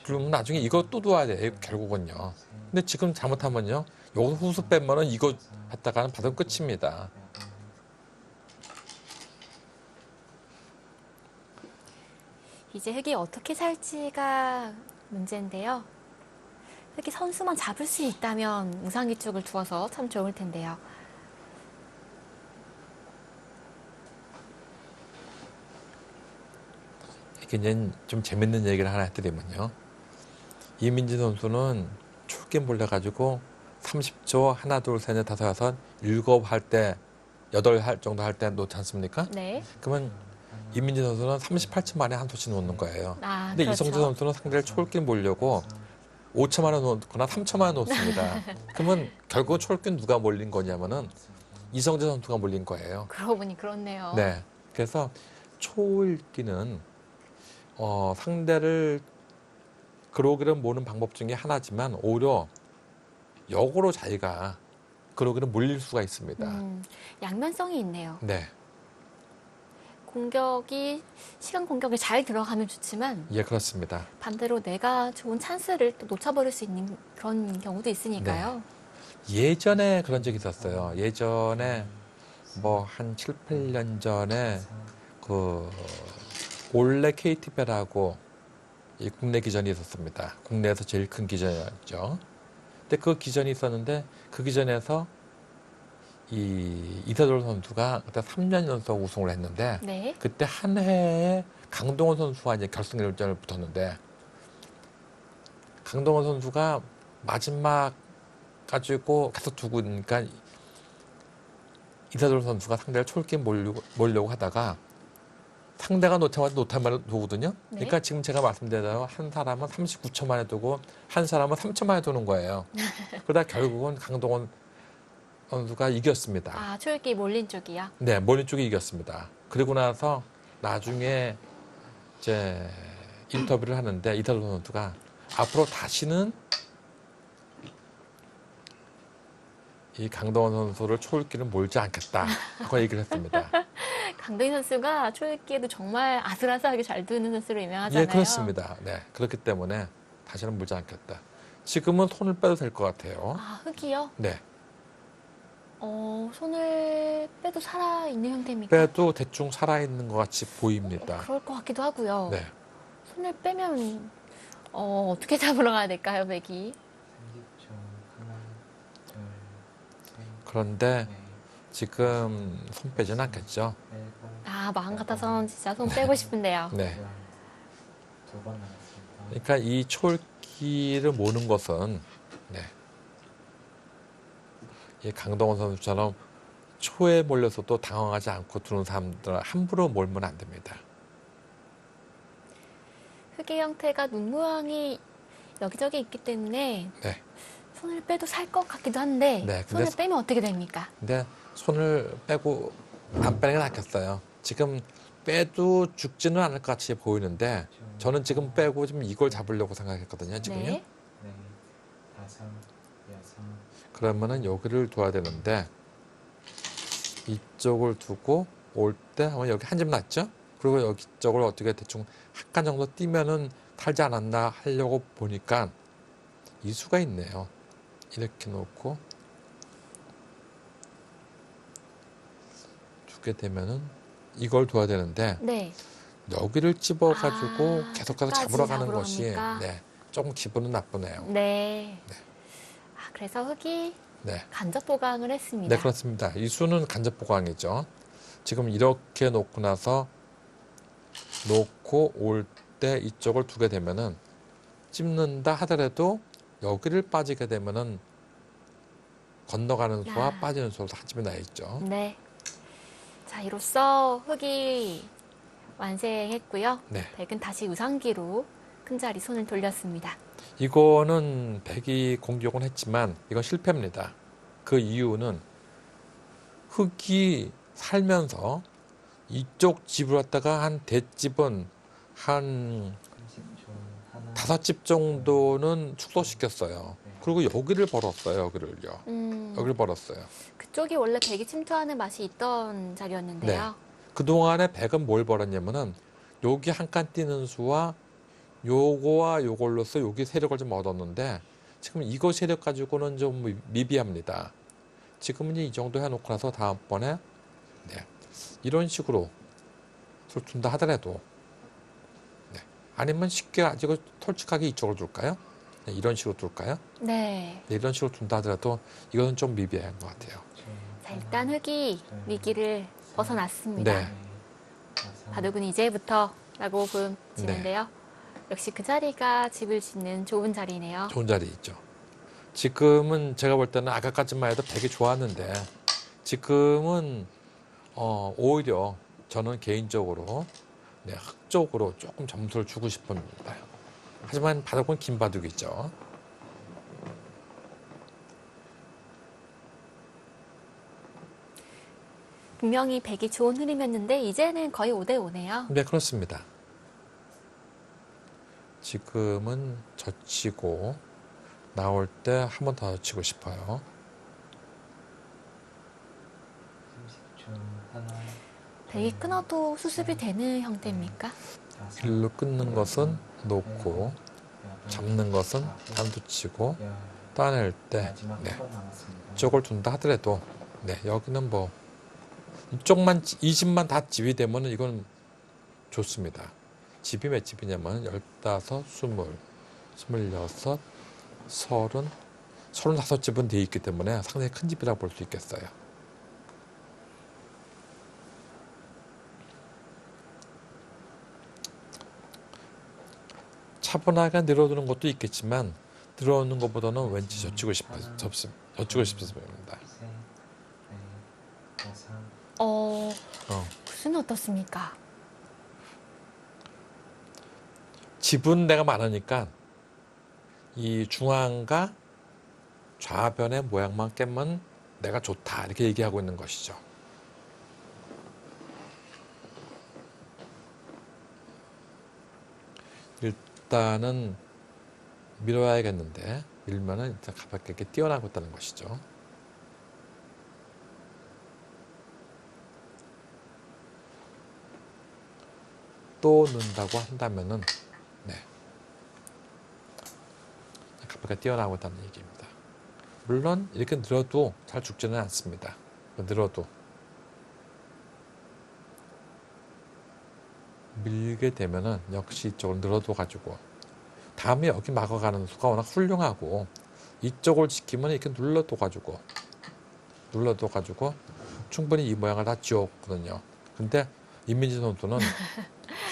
S2: 그러면 나중에 이거 또 둬야 돼요. 결국은요. 근데 지금 잘못하면요. 여기서 후수 빼면은 이거 했다가는 받으면 끝입니다.
S1: 이제 흙이 어떻게 살지가 문제인데요. 흙이 선수만 잡을 수 있다면 우상기 쪽을 두어서 참 좋을 텐데요.
S2: 이게 이제 좀 재밌는 얘기를 하나 해드리면요. 이민지 선수는 출긴 몰려가지고 30초 하나 둘 셋 넷 다섯 여섯 일곱 할 때 여덟 할 정도 할 때 놓지 않습니까?
S1: 네.
S2: 그러면 이민지 선수는 38초 만에 한 토씩 놓는 거예요.
S1: 아,
S2: 근데
S1: 그렇죠.
S2: 이성재 선수는 상대를 초월길 몰려고 5초 만에 놓거나 3초 만에 놓습니다. 그러면 결국 초월길 누가 몰린 거냐면은 이성재 선수가 몰린 거예요.
S1: 그러고 보니 그렇네요.
S2: 네. 그래서 초읽기는 상대를 그러기를 모는 방법 중에 하나지만 오히려 역으로 자기가 그러기를 몰릴 수가 있습니다.
S1: 양면성이 있네요.
S2: 네.
S1: 시간 공격이 잘 들어가면 좋지만
S2: 예, 그렇습니다.
S1: 반대로 내가 좋은 찬스를 또 놓쳐버릴 수 있는 그런 경우도 있으니까요.
S2: 예전에 그런 적이 있었어요. 예전에 뭐 한 7, 8년 전에 그 올레 KT배라고 이 국내 기전이 있었습니다. 국내에서 제일 큰 기전이었죠. 근데 그 기전이 있었는데 그 기전에서 이 이세돌 선수가 그때 3년 연속 우승을 했는데
S1: 네.
S2: 그때 한 해에 강동원 선수와 이제 결승 1전을 붙었는데 강동원 선수가 마지막 가지고 계속 두고 있으니까 이세돌 선수가 상대를 촐게 몰려고 하다가 상대가 놓자마자 놓타만을 두거든요.
S1: 네.
S2: 그러니까 지금 제가 말씀드린 대로 한 사람은 39초 만에 두고 한 사람은 3초 만에 두는 거예요. 그러다 결국은 강동원 선수가 이겼습니다.
S1: 아, 초읽기 몰린 쪽이요?
S2: 네, 몰린 쪽이 이겼습니다. 그리고 나서 나중에 이제 인터뷰를 하는데 이세돌 선수가 앞으로 다시는 이 강동원 선수를 초읽기를 몰지 않겠다 하고 얘기를 했습니다.
S1: 강동희 선수가 초읽기에도 정말 아슬아슬하게 잘 두는 선수로 유명하잖아요.
S2: 예, 그렇습니다. 네, 그렇기 때문에 다시는 물지 않겠다. 지금은 손을 빼도 될 것 같아요.
S1: 아, 흙이요?
S2: 네,
S1: 손을 빼도 살아있는 형태입니까?
S2: 빼도 대충 살아있는 것 같이 보입니다.
S1: 그럴 것 같기도 하고요.
S2: 네,
S1: 손을 빼면 어떻게 잡으러 가야 될까요, 맥이?
S3: 30초. 하나, 둘, 셋,
S2: 그런데
S3: 넷,
S2: 지금 손 빼지는 않겠죠.
S3: 일곱,
S1: 아, 마음 같아서는 진짜 손 빼고 싶은데요.
S2: 네,
S3: 두번 남았습니다.
S2: 그러니까 이 초읽기를 모는 것은 네, 이 강동원 선수처럼 초에 몰려서도 당황하지 않고 두는 사람들 함부로 몰면 안 됩니다.
S1: 흙의 형태가 눈 모양이 여기저기 있기 때문에
S2: 네,
S1: 손을 빼도 살 것 같기도 한데
S2: 네, 근데
S1: 손을 빼면 어떻게 됩니까?
S2: 근데 손을 빼고 안 빼는 게 낫겠어요. 지금 빼도 죽지는 않을 것 같이 보이는데 저는 지금 빼고 좀 이걸 잡으려고 생각했거든요. 지금요.
S1: 네.
S3: 네, 다섯, 여섯,
S2: 그러면은 여기를 둬야 되는데 이쪽을 두고 올 때 아마 여기 한 점 났죠? 그리고 여기 쪽을 어떻게 대충 한 칸 정도 띄면은 탈지 않았나 하려고 보니까 이 수가 있네요. 이렇게 놓고 두게 되면은 이걸 둬야 되는데
S1: 네.
S2: 여기를 찝어가지고
S1: 아,
S2: 계속해서
S1: 끝까지
S2: 잡으러 가는
S1: 잡으러
S2: 것이
S1: 갑니까?
S2: 네, 조금 기분은 나쁘네요.
S1: 네.
S2: 네.
S1: 아, 그래서 흙이
S2: 네.
S1: 간접 보강을 했습니다.
S2: 네, 그렇습니다. 이 수는 간접 보강이죠. 지금 이렇게 놓고 나서 놓고 올 때 이쪽을 두게 되면은 찝는다 하더라도 여기를 빠지게 되면은 건너가는 수와
S1: 아.
S2: 빠지는 수가 한 집에 나 있죠.
S1: 네. 자, 이로써 흙이 완成했고요.
S2: 네.
S1: 백은 다시 우상기로 큰 자리 손을 돌렸습니다.
S2: 이거는 백이 공격은 했지만 이건 실패입니다. 그 이유는 흙이 살면서 이쪽 집을 갖다가 한 대집은 한
S3: 30초. 하나,
S2: 5집 정도는 축소시켰어요. 그리고 여기를 벌었어요. 여기를요. 여기를 벌었어요.
S1: 그쪽이 원래 백이 침투하는 맛이 있던 자리였는데요.
S2: 그동안에 백은 뭘 벌었냐면은 여기 한 칸 띄는 수와 요거와 요걸로서 여기 세력을 좀 얻었는데 지금 이거 세력 가지고는 좀 미비합니다. 지금은 이 정도 해놓고 나서 다음번에 네, 이런 식으로 둔다 하더라도 네, 아니면 쉽게 아주 솔직하게 이쪽으로 둘까요? 네, 이런 식으로 둘까요?
S1: 네.
S2: 네, 이런 식으로 둔다 하더라도 이거는 좀 미비한 것 같아요.
S1: 자, 일단 흙이 위기를 벗어났습니다.
S2: 네.
S1: 바둑은 이제부터라고 보여지는데요. 역시 그 자리가 집을 짓는 좋은 자리네요.
S2: 좋은 자리 있죠. 지금은 제가 볼 때는 아까까지만 해도 백이 좋았는데 지금은 오히려 저는 개인적으로 네, 흑 쪽으로 조금 점수를 주고 싶습니다. 하지만 바둑은 긴 바둑이죠.
S1: 분명히 백이 좋은 흐름이었는데 이제는 거의 5대5네요.
S2: 네, 그렇습니다. 지금은 젖히고 나올 때 한 번 더 젖히고 싶어요.
S3: 30초. 하나,
S1: 백이 끊어도 수습이 되는 형태입니까?
S3: 다섯,
S2: 일로 끊는 것은 놓고
S3: 여덟,
S2: 잡는 것은
S3: 아홉,
S2: 단두치고
S3: 열.
S2: 따낼 때
S3: 마지막
S2: 네,
S3: 한 번 남았습니다.
S2: 이쪽을 둔다 하더라도 네, 여기는 뭐 이쪽만 이 집만 다 집이 되면 이건 좋습니다. 집이 몇 집이냐면 15, 20, 26, 30, 35집은 돼 있기 때문에 상당히 큰 집이라고 볼 수 있겠어요. 차분하게 늘어두는 것도 있겠지만 늘어오는 것보다는 왠지 젖히고 싶습니다.
S3: 셋, 넷, 다섯,
S1: 어,
S2: 어.
S1: 구슬은 어떻습니까?
S2: 집은 내가 많으니까 이 중앙과 좌변의 모양만 깨면 내가 좋다 이렇게 얘기하고 있는 것이죠. 일단은 밀어야겠는데 밀면은 일단 가볍게 이렇게 띄어나고 있다는 것이죠. 또 넣는다고 한다면은 네, 가볍게 띄어나고 있다는 얘기입니다. 물론 이렇게 늘어도 잘 죽지는 않습니다. 늘어도 밀게 되면은 역시 이쪽을 늘어도 가지고 다음에 여기 막아가는 수가 워낙 훌륭하고 이쪽을 지키면 이렇게 눌러도 가지고 충분히 이 모양을 다 지웠거든요. 근데 임민지 선수는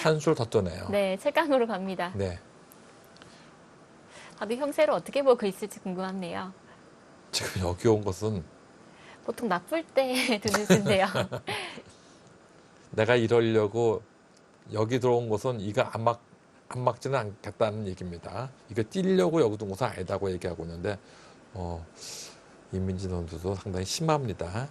S2: 한술 더 떠내요.
S1: 네, 최강으로 갑니다.
S2: 네,
S1: 다들 형세를 어떻게 보고 있을지 궁금하네요.
S2: 지금 여기 온 것은
S1: 보통 나쁠 때 두는 수인데요.
S2: 내가 이러려고 여기 들어온 것은 이거 안 막지는 않겠다는 얘기입니다. 이거 뛰려고 여기 둔 것은 아니다고 얘기하고 있는데 임민지 선수도 상당히 심합니다.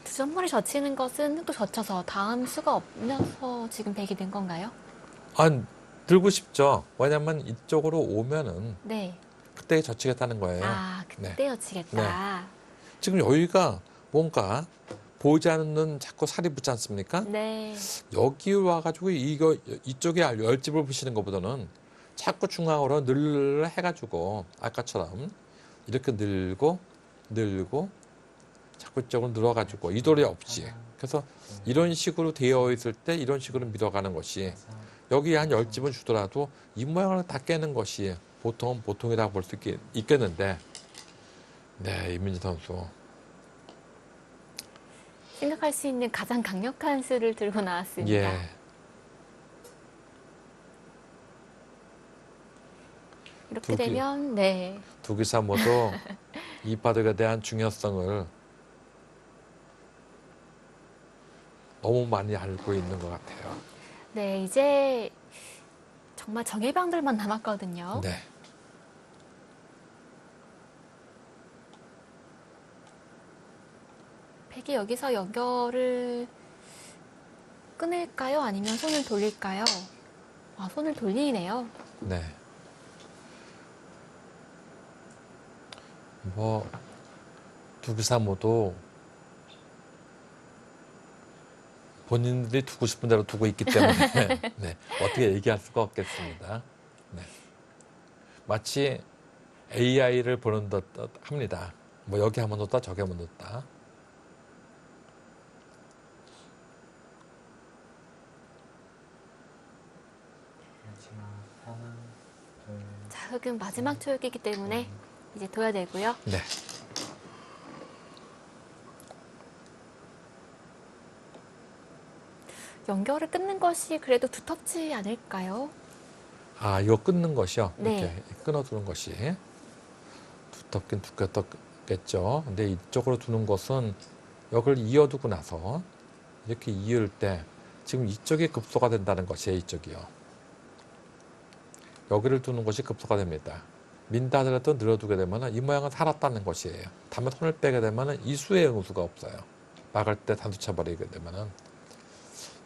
S1: 두 점머리 젖히는 것은 흙도 젖혀서 다음 수가 없어서 지금 백이 된 건가요?
S2: 들고 싶죠. 왜냐면 이쪽으로 오면은
S1: 네.
S2: 그때 젖히겠다는 거예요.
S1: 아,
S2: 네.
S1: 그때 젖히겠다.
S2: 지금 여기가 뭔가 보이지 않는 눈 자꾸 살이 붙지 않습니까?
S1: 네.
S2: 여기 와가지고 이쪽에 열집을 부시는 것보다는 자꾸 중앙으로 늘 해가지고 아까처럼 이렇게 늘고 자꾸 이쪽으로 늘어가지고 이돌이 없지. 그래서 이런 식으로 되어 있을 때 이런 식으로 밀어가는 것이 여기 한 10집은 주더라도 이 모양을 다 깨는 것이 보통이라고 볼 수 있겠는데 네, 이민지 선수
S1: 생각할 수 있는 가장 강력한 수를 들고 나왔습니다.
S2: 예.
S1: 이렇게 되면 네.
S2: 두 기사 모두 이 바둑에 대한 중요성을 너무 많이 알고 있는 것 같아요.
S1: 네, 이제 정말 정예방들만 남았거든요.
S2: 네.
S1: 백이 여기서 연결을 끊을까요? 아니면 손을 돌릴까요? 아, 손을 돌리네요.
S2: 네. 뭐 두 기사 모두 본인들이 두고 싶은 대로 두고 있기 때문에 네, 어떻게 얘기할 수가 없겠습니다. 네. 마치 AI를 보는 듯 합니다. 뭐 여기 한번 넣었다 저기 한번 넣었다.
S3: 마지막 하나, 둘,
S1: 자, 흙은 마지막 초역이기 때문에 이제 둬야 되고요.
S2: 네.
S1: 연결을 끊는 것이 그래도 두텁지 않을까요?
S2: 아, 이거 끊는 것이요?
S1: 네.
S2: 이렇게 끊어두는 것이 두텁긴 두껍겠죠. 근데 이쪽으로 두는 것은 여기를 이어두고 나서 이렇게 이을 때 지금 이쪽이 급소가 된다는 것이에요. 이쪽이요. 여기를 두는 것이 급소가 됩니다. 민다 하더라도 늘어두게 되면 이 모양은 살았다는 것이에요. 다만 손을 빼게 되면 이 수의 응수가 없어요. 막을 때 단수쳐 버리게 되면은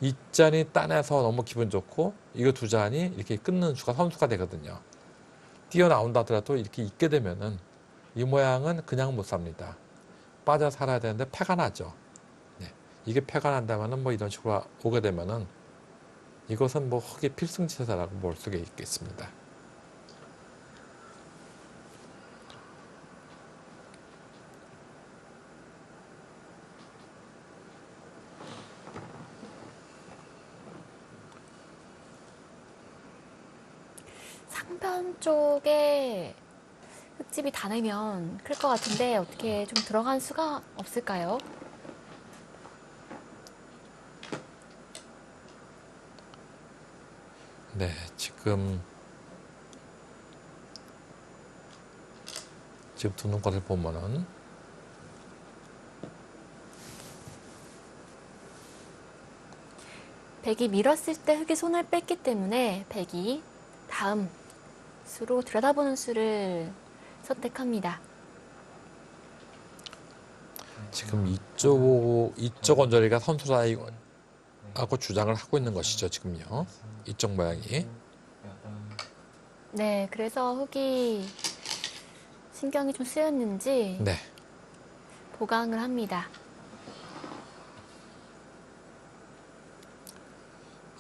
S2: 이 잔이 따내서 너무 기분 좋고 이거 두 잔이 이렇게 끊는 수가 선수가 되거든요. 뛰어나온다 하더라도 이렇게 있게 되면은 이 모양은 그냥 못 삽니다. 빠져 살아야 되는데 패가 나죠. 네. 이게 패가 난다면은 뭐 이런 식으로 오게 되면은 이것은 뭐 흑의 필승지세라고 볼 수가 있겠습니다.
S1: 상변 쪽에 흙집이 닿으면 클 것 같은데 어떻게 좀 들어간 수가 없을까요?
S2: 네, 지금 두는 것을 보면은
S1: 백이 밀었을 때 흙이 손을 뺐기 때문에 백이 다음 수로 들여다보는 수를 선택합니다.
S2: 지금 이쪽 언저리가 선수라고 주장을 하고 있는 것이죠, 지금요. 이쪽 모양이.
S1: 네, 그래서 흙이 신경이 좀 쓰였는지
S2: 네.
S1: 보강을 합니다.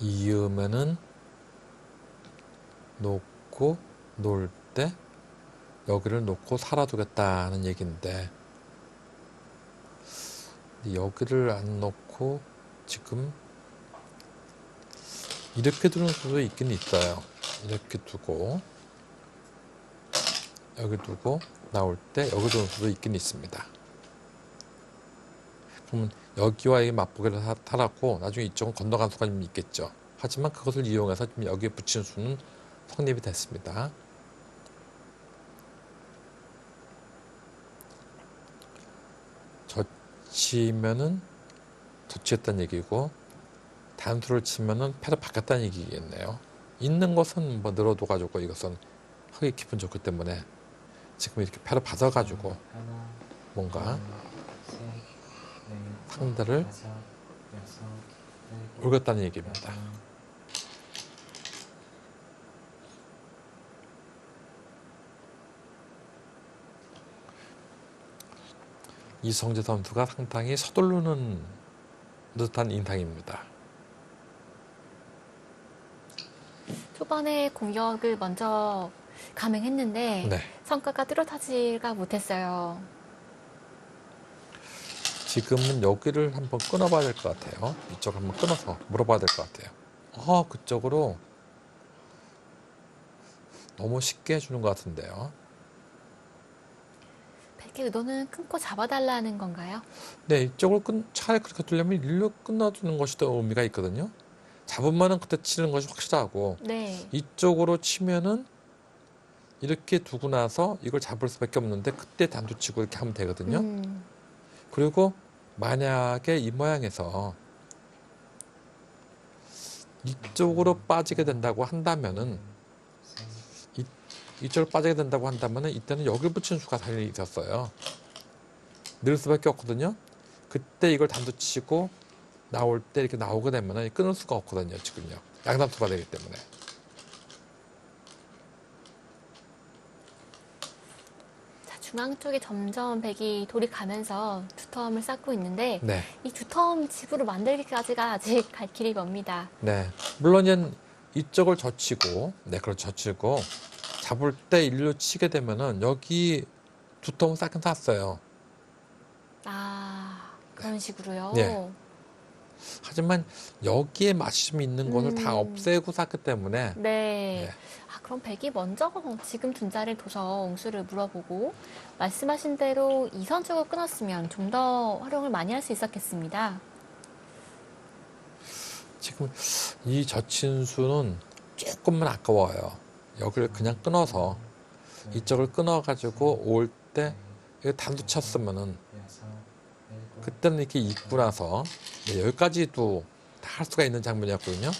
S2: 이으면은 놓고 놓을 때 여기를 놓고 살아두겠다는 얘기인데 여기를 안 놓고 지금 이렇게 두는 수도 있긴 있어요. 이렇게 두고 여기 두고 나올 때 여기 두는 수도 있긴 있습니다. 그러면 여기와 이 맞보기를 타놨고 나중에 이쪽은 건너간 수가 좀 있겠죠. 하지만 그것을 이용해서 지금 여기에 붙인 수는 성립이 됐습니다. 젖히면은 젖히했다는 얘기고 단수를 치면은 패를 바꿨다는 얘기겠네요. 있는 것은 뭐 늘어둬가지고 이것은 흙이 깊은 좋기 때문에 지금 이렇게 패를 받아가지고 뭔가 상대를 울렸다는 얘기입니다. 이성재 선수가 상당히 서두르는 듯한 인상입니다.
S1: 초반에 공격을 먼저 감행했는데
S2: 네.
S1: 성과가 뚜렷하지가 못했어요.
S2: 지금은 여기를 한번 끊어봐야 될 것 같아요. 이쪽을 한번 끊어서 물어봐야 될 것 같아요. 그쪽으로 너무 쉽게 해주는 것 같은데요.
S1: 백의 의도는 끊고 잡아달라는 건가요?
S2: 네, 이쪽을 차라리 그렇게 두려면 일로 끊어주는 것이 더 의미가 있거든요. 잡으면은 그때 치는 것이 확실하고
S1: 네.
S2: 이쪽으로 치면은 이렇게 두고 나서 이걸 잡을 수밖에 없는데 그때 단수 치고 이렇게 하면 되거든요. 그리고 만약에 이 모양에서 이쪽으로 빠지게 된다고 한다면은 이쪽으로 빠지게 된다고 한다면은 이때는 여기 붙인 수가 당연히 있었어요. 늘 수밖에 없거든요. 그때 이걸 단수 치고 나올 때 이렇게 나오게 되면은 끊을 수가 없거든요. 지금요. 양단수가 되기 때문에.
S1: 자, 중앙 쪽에 점점 백이 돌이 가면서 두텀을 쌓고 있는데
S2: 네.
S1: 이 두텀 집으로 만들기까지가 아직 갈 길이 멉니다.
S2: 네. 물론 이쪽을 젖히고, 네, 그걸 젖히고 잡을 때 일로 치게 되면은 여기 두통을 쌓긴 쌌어요.
S1: 아, 그런 식으로요?
S2: 네. 하지만 여기에 맛이 좀 있는 것을 다 없애고 쌌기 때문에
S1: 네.
S2: 네.
S1: 아, 그럼 백이 먼저 지금 둔 자리를 둬서 옹수를 물어보고 말씀하신 대로 이선 쪽으로 끊었으면 좀 더 활용을 많이 할 수 있었겠습니다.
S2: 지금 이 젖힌 수는 조금만 아까워요. 여기를 그냥 끊어서 이쪽을 끊어가지고 올 때 이거 단수 쳤으면은 그때는 이렇게 입고 나서 네, 여기까지도 다 할 수가 있는 장면이었거든요.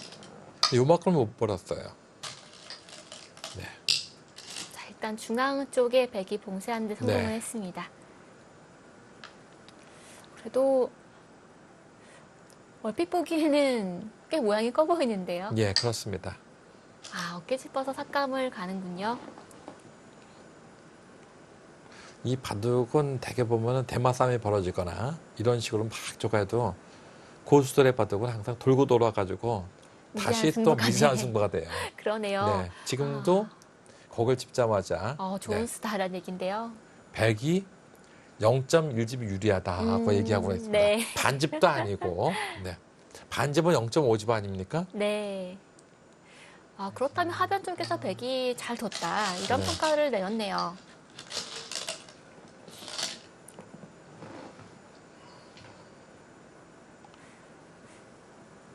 S2: 요만큼은 못 벌었어요. 네.
S1: 자, 일단 중앙 쪽에 백이 봉쇄하는 데 성공을
S2: 네.
S1: 했습니다. 그래도 얼핏 보기에는 꽤 모양이 커 보이는데요.
S2: 예, 그렇습니다.
S1: 아, 어깨 짚어서 삭감을 가는군요.
S2: 이 바둑은 대개 보면은 대마 싸움이 벌어지거나 이런 식으로 막 쪼가도 고수들의 바둑은 항상 돌고 돌아가지고 다시
S1: 미세한
S2: 또
S1: 승부가
S2: 미세한
S1: 네.
S2: 승부가 돼요.
S1: 그러네요.
S2: 네, 지금도 곡을 집자마자
S1: 좋은
S2: 네,
S1: 스타라는 얘긴데요.
S2: 백이 0.1집 유리하다고 얘기하고 있습니다.
S1: 네.
S2: 반집도 아니고 네. 반집은 0.5집 아닙니까?
S1: 네. 그렇다면 하변 쪽에서 백이 잘 뒀다. 이런
S2: 네.
S1: 평가를 내렸네요.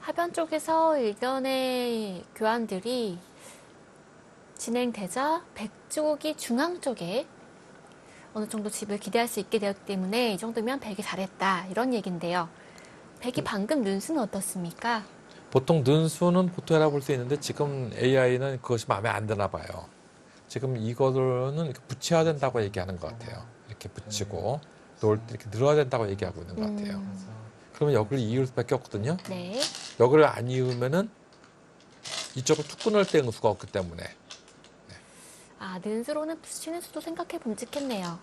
S1: 하변 쪽에서 일련의 교환들이 진행되자 백 쪽이 중앙 쪽에 어느 정도 집을 기대할 수 있게 되었기 때문에 이 정도면 백이 잘했다. 이런 얘기인데요. 백이 방금 눈수는 어떻습니까?
S2: 보통 눈수는 보통이라고 볼 수 있는데 지금 AI는 그것이 마음에 안 드나 봐요. 지금 이거는 이렇게 붙여야 된다고 얘기하는 것 같아요. 이렇게 붙이고 놓을 때 이렇게 늘어야 된다고 얘기하고 있는 것 같아요. 그러면 여기를 이을 수밖에 없거든요.
S1: 네.
S2: 여기를 안 이으면은 이쪽을 툭 끊을 데 수가 없기 때문에
S1: 는수로는 붙이는 수도 생각해 봄직했네요.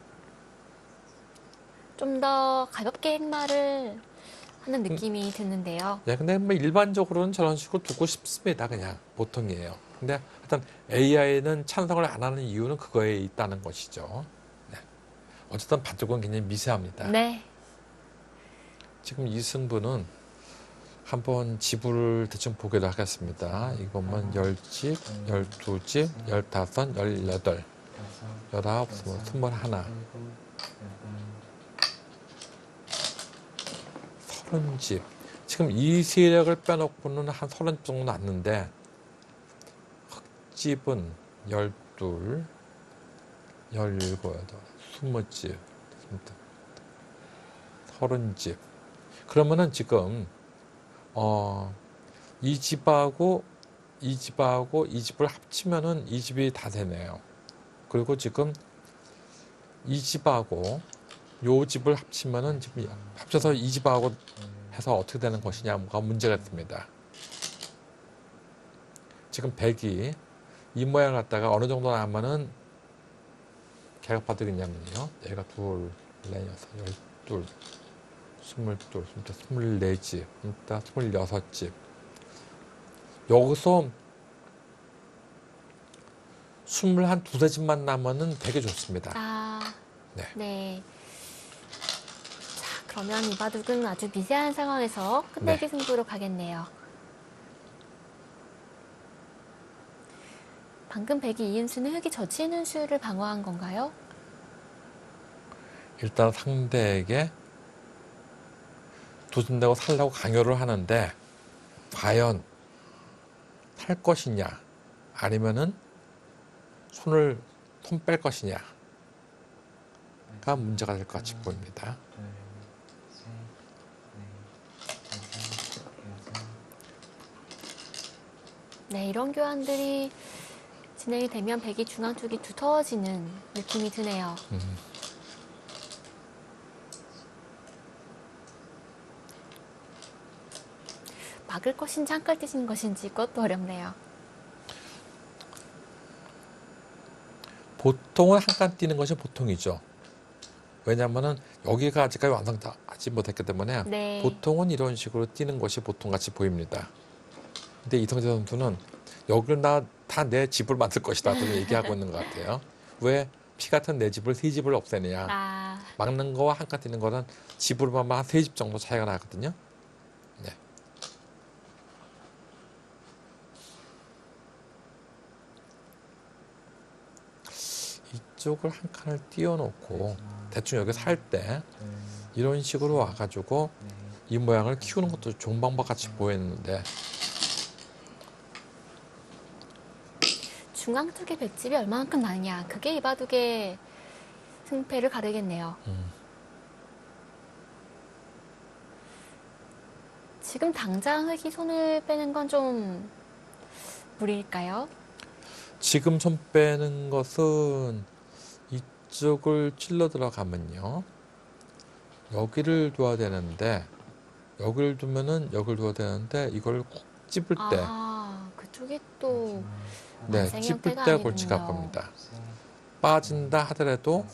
S1: 좀 더 가볍게 행마를 하는 느낌이 드는데요.
S2: 예, 근데 뭐 일반적으로는 저런 식으로 두고 싶습니다. 그냥 보통이에요. 근데 일단 AI는 찬성을 안 하는 이유는 그거에 있다는 것이죠. 네. 어쨌든 바둑은 굉장히 미세합니다.
S1: 네.
S2: 지금 이 승부는 한번 집을 대충 보기로 하겠습니다. 이것만 10집, 12집, 15, 18, 19, 21, 30집. 지금 이 세력을 빼놓고는 한 30집 정도 났는데 흑집은 12, 17, 20집, 30집. 그러면은 지금 이 집하고 이 집하고 이 집을 합치면은 이 집이 다 되네요. 그리고 지금 이 집하고 요 집을 합치면은 지금 합쳐서 이 집하고 해서 어떻게 되는 것이냐가 문제가 있습니다. 지금 백이 이 모양을 갖다가 어느 정도 나면은 개가 바둑이냐면요. 얘가 둘, 넷, 여섯, 12, 22, 24집, 26집. 여기서 21, 두세 집만 나면은 되게 좋습니다. 네.
S1: 네. 자, 그러면 이 바둑은 아주 미세한 상황에서 끝내기 승부로 가겠네요. 방금 백이 이은 수는 흙이 젖히는 수를 방어한 건가요?
S2: 일단 상대에게 도전되고 살라고 강요를 하는데 과연 살 것이냐 아니면은 손 뺄 것이냐가 문제가 될 것 같이 보입니다.
S1: 네, 이런 교환들이 진행이 되면 백이 중앙 쪽이 두터워지는 느낌이 드네요. 막을 것인지 한칼 뛰시는 것인지 그것도 어렵네요.
S2: 보통은 한 칸 뛰는 것이 보통이죠. 왜냐하면은 여기가 아직까지 완성하지 못했기 때문에
S1: 네.
S2: 보통은 이런 식으로 뛰는 것이 보통같이 보입니다. 근데 이성재 선수는 여기를 다 내 집을 만들 것이다 또 얘기하고 있는 것 같아요. 왜 피 같은 내 집을 세 집을 없애느냐. 막는 거와 한 칸 뛰는 거는 집으로만 한 세 집 정도 차이가 나거든요. 네. 이쪽을 한 칸을 띄워놓고 대충 여기 살 때 이런 식으로 와가지고 이 모양을 키우는 것도 좋은 방법 같이 보였는데
S1: 중앙 쪽의 백집이 얼마만큼 나느냐. 그게 이 바둑의 승패를 가르겠네요. 지금 당장 흙이 손을 빼는 건 좀 무리일까요?
S2: 지금 손 빼는 것은 이쪽을 찔러 들어가면요. 여기를 둬야 되는데 여기를 두면은 여기를 둬야 되는데 이걸 콕 찝을 때
S1: 그쪽이 또
S2: 네, 찝을 때 골치가 아픕니다. 빠진다 하더라도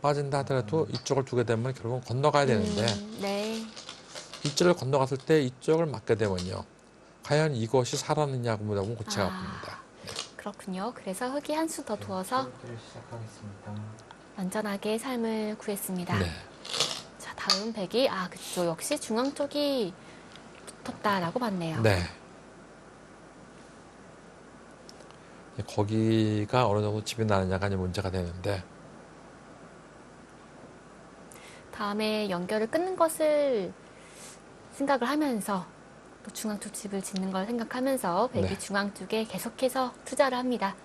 S2: 빠진다 하더라도 이쪽을 두게 되면 결국은 건너가야 되는데
S1: 네.
S2: 이쪽을 건너갔을 때 이쪽을 맞게 되면요. 과연 이것이 살았느냐고 보면 골치가 아픕니다.
S1: 그렇군요. 그래서 흙이 한 수 더 두어서
S3: 뚫기를 시작하겠습니다.
S1: 안전하게 삶을 구했습니다.
S2: 네.
S1: 자, 다음 백이 그쵸. 역시 중앙 쪽이 붙었다라고 봤네요.
S2: 네. 거기가 어느 정도 집이 나느냐가 이제 문제가 되는데
S1: 다음에 연결을 끊는 것을 생각을 하면서 또 중앙 쪽 집을 짓는 걸 생각하면서 백이
S2: 네.
S1: 중앙 쪽에 계속해서 투자를 합니다.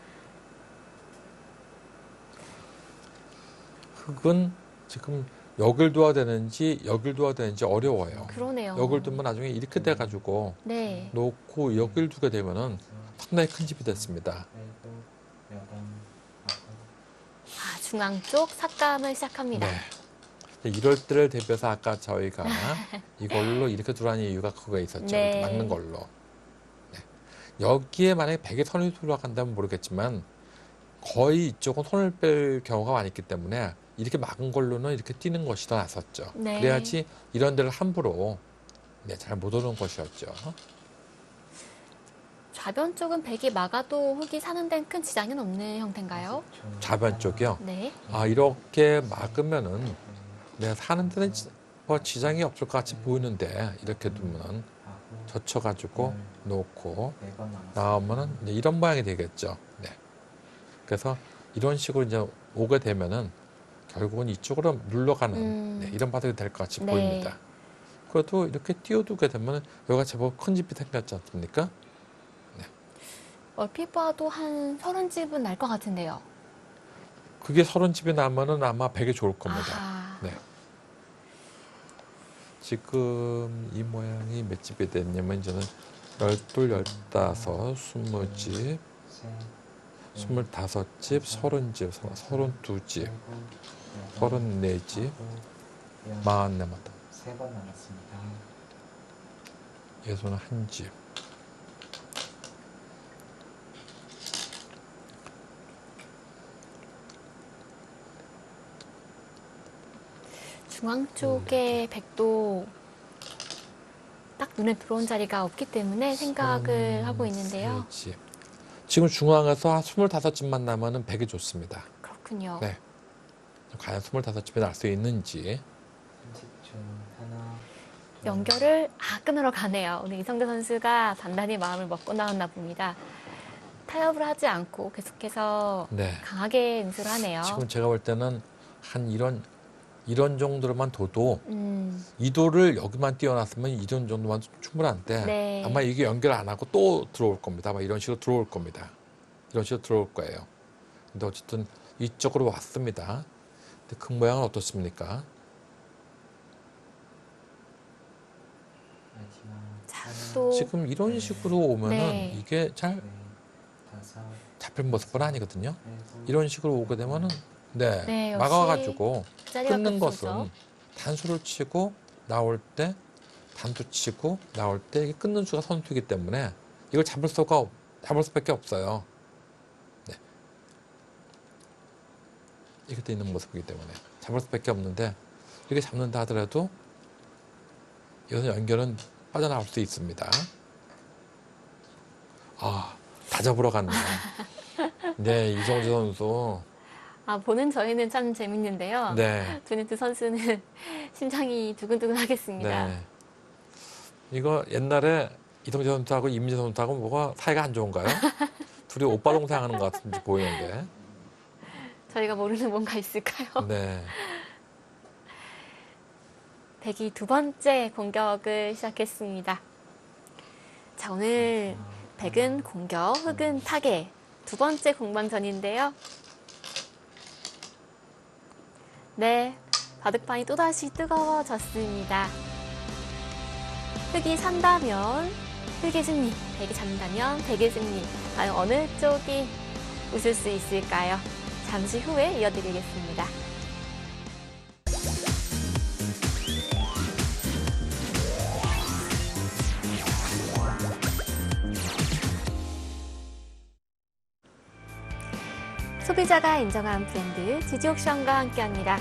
S2: 흙은 지금 여길 두어야 되는지 여길 두어야 되는지 어려워요.
S1: 그러네요.
S2: 여길 두면 나중에 이렇게 돼가지고
S1: 네.
S2: 놓고 여길 두게 되면은 상당히 큰 집이 됐습니다.
S3: 일곱, 여덟, 아홉,
S1: 중앙 쪽 삭감을 시작합니다.
S2: 네. 이럴 때를 대비해서 아까 저희가 이걸로 이렇게 두라는 이유가 그거에 있었죠.
S1: 네.
S2: 이렇게 막는 걸로. 네. 여기에 만약에 백에 선이 돌아간다면 모르겠지만 거의 이쪽은 손을 뺄 경우가 많이 있기 때문에 이렇게 막은 걸로는 이렇게 뛰는 것이 더 낫었죠.
S1: 네.
S2: 그래야지 이런 데를 함부로 잘 못 오는 것이었죠.
S1: 좌변 쪽은 백이 막아도 흙이 사는 데는 큰 지장은 없는 형태인가요?
S3: 10초,
S2: 좌변 쪽이요.
S1: 네.
S2: 이렇게 막으면은 내가 사는 데는 뭐 지장이 없을 것 같이 보이는데 이렇게 두면 젖혀가지고 놓고
S3: 네번 남았습니다.
S2: 나오면은 이제 이런 모양이 되겠죠. 네. 그래서 이런 식으로 이제 오게 되면은 결국은 이쪽으로 눌러가는 네, 이런 바닥이 될 것 같이
S1: 네.
S2: 보입니다. 그래도 이렇게 띄워두게 되면 여기가 제법 큰 집이 생겼지 않습니까?
S1: 얼핏 봐도 한 30집은 날 것 같은데요.
S2: 그게 30집이 나면은 아마 100이 좋을 겁니다.
S1: 아하.
S2: 네. 지금 이 모양이 몇 집이 됐냐면 이제는 12, 15, 20집,
S3: 셋,
S2: 25집, 30집, 32집, 34집, 44마다.
S3: 세번 남았습니다.
S2: 여기서는 한 집.
S1: 중앙 쪽에 백도 딱 눈에 들어온 자리가 없기 때문에 생각을 하고 있는데요.
S2: 세 집. 지금 중앙에서 한 25집만 나면은 100이 좋습니다.
S1: 그렇군요.
S2: 네. 과연 25집이 날 수 있는지.
S3: 30초, 하나, 둘,
S1: 연결을 끊으러 가네요. 오늘 이성대 선수가 단단히 마음을 먹고 나왔나 봅니다. 타협을 하지 않고 계속해서
S2: 네.
S1: 강하게 응수를 하네요.
S2: 지금 제가 볼 때는 한 이런 정도로만 둬도
S1: 음,
S2: 이 돌을 여기만 띄워놨으면 이런 정도만 충분한데
S1: 네.
S2: 아마 이게 연결 안 하고 또 들어올 겁니다. 아마 이런 식으로 들어올 겁니다. 이런 식으로 들어올 거예요. 근데 어쨌든 이쪽으로 왔습니다. 근데 그 모양은 어떻습니까?
S3: 마지막
S1: 자,
S3: 하나,
S1: 또
S2: 지금 이런 식으로 오면은
S1: 네.
S2: 이게 잘
S3: 넷, 다섯,
S2: 잡힐 모습은 아니거든요.
S3: 일곱,
S2: 이런 식으로 오게 되면은 네,
S1: 네, 역시
S2: 막아가지고
S1: 그 자리가
S2: 끊는
S1: 끝이죠.
S2: 것은 단수를 치고 나올 때 단수 치고 나올 때 이게 끊는 수가 선수이기 때문에 이걸 잡을 수밖에 없어요. 네. 이렇게 돼 있는 모습이기 때문에 잡을 수밖에 없는데 이렇게 잡는다 하더라도 이것은 연결은 빠져나올 수 있습니다. 다 잡으러 갔네. 네, 이성재 선수.
S1: 보는 저희는 참 재밌는데요.
S2: 네.
S1: 두니트 선수는 심장이 두근두근 하겠습니다.
S2: 네. 이거 옛날에 이성재 선수하고 이민재 선수하고 뭐가 사이가 안 좋은가요? 둘이 오빠 동생 하는 것 같은지 보이는데.
S1: 저희가 모르는 뭔가 있을까요?
S2: 네.
S1: 백이 두 번째 공격을 시작했습니다. 자, 오늘 백은 공격, 흙은 타개. 두 번째 공방전인데요. 네, 바둑판이 또다시 뜨거워졌습니다. 흙이 산다면 흙의 승리, 백이 잡는다면 백의 승리. 과연 어느 쪽이 웃을 수 있을까요? 잠시 후에 이어드리겠습니다. 소비자가 인정한 브랜드 지지옥션과 함께합니다.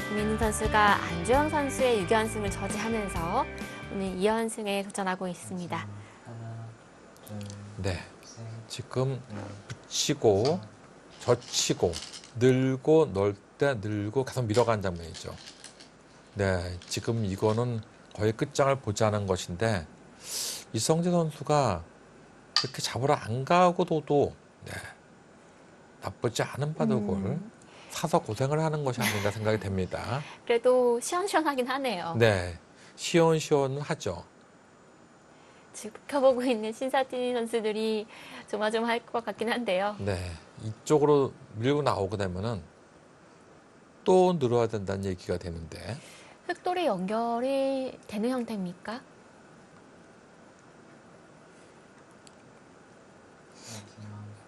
S1: 김민희 선수가 안주영 선수의 6연승을 저지하면서 오늘 2연승에 도전하고 있습니다.
S3: 하나, 둘,
S2: 네,
S3: 셋,
S2: 지금
S3: 넷,
S2: 붙이고 젖히고 늘고 넣을 때 늘고 계속 밀어가는 장면이죠. 네, 지금 이거는 거의 끝장을 보지 않은 것인데 이성재 선수가 이렇게 잡으러 안 가고도 네, 나쁘지 않은 바둑을 사서 고생을 하는 것이 아닌가 생각이 됩니다.
S1: 그래도 시원시원하긴 하네요.
S2: 네, 시원시원하죠.
S1: 지켜보고 있는 신사팀 선수들이 조마조마할 것 같긴 한데요.
S2: 네, 이쪽으로 밀고 나오게 되면은 또 늘어야 된다는 얘기가 되는데
S1: 흑돌이 연결이 되는 형태입니까?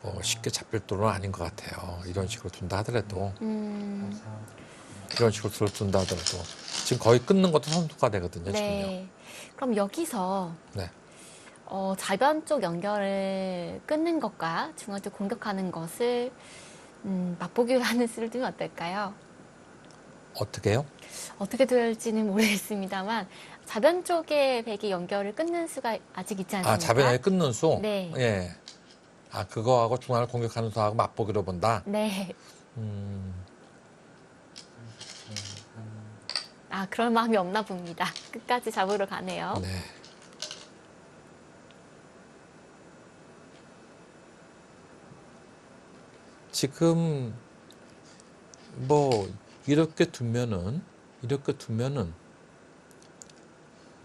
S3: 마지막
S2: 쉽게 잡힐 돌은 아닌 것 같아요. 이런 식으로 둔다 하더라도
S3: 다섯,
S2: 이런 식으로 둔다 하더라도 지금 거의 끊는 것도 선수가 되거든요. 지금요.
S1: 네. 그럼 여기서
S2: 네.
S1: 좌변 쪽 연결을 끊는 것과 중앙 쪽 공격하는 것을 맛보기로 하는 수를 두면 어떨까요?
S2: 어떻게요?
S1: 어떻게 될지는 모르겠습니다만 좌변 쪽에 백이 연결을 끊는 수가 아직 있지 않습니까?
S2: 아, 자변에 끊는 수?
S1: 네.
S2: 예. 아, 그거하고 중앙을 공격하는 수하고 맛보기로 본다?
S1: 네.
S3: 둘, 하나,
S1: 아, 그럴 마음이 없나 봅니다. 끝까지 잡으러 가네요.
S2: 네. 지금 이렇게 두면은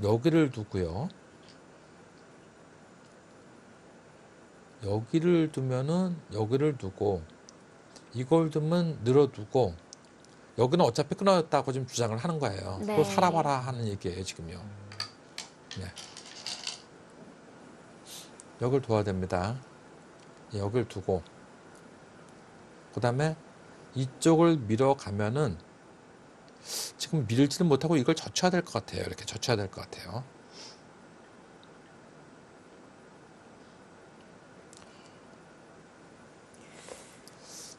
S2: 여기를 두고요. 여기를 두면은 여기를 두고 이걸 두면 늘어두고 여기는 어차피 끊어졌다고 지금 주장을 하는 거예요.
S1: 네.
S2: 또 살아봐라 하는 얘기예요, 지금요. 네. 여길 둬야 됩니다. 여길 두고 그 다음에 이쪽을 밀어가면은 지금 밀지는 못하고 이걸 젖혀야 될 것 같아요. 이렇게 젖혀야 될 것 같아요.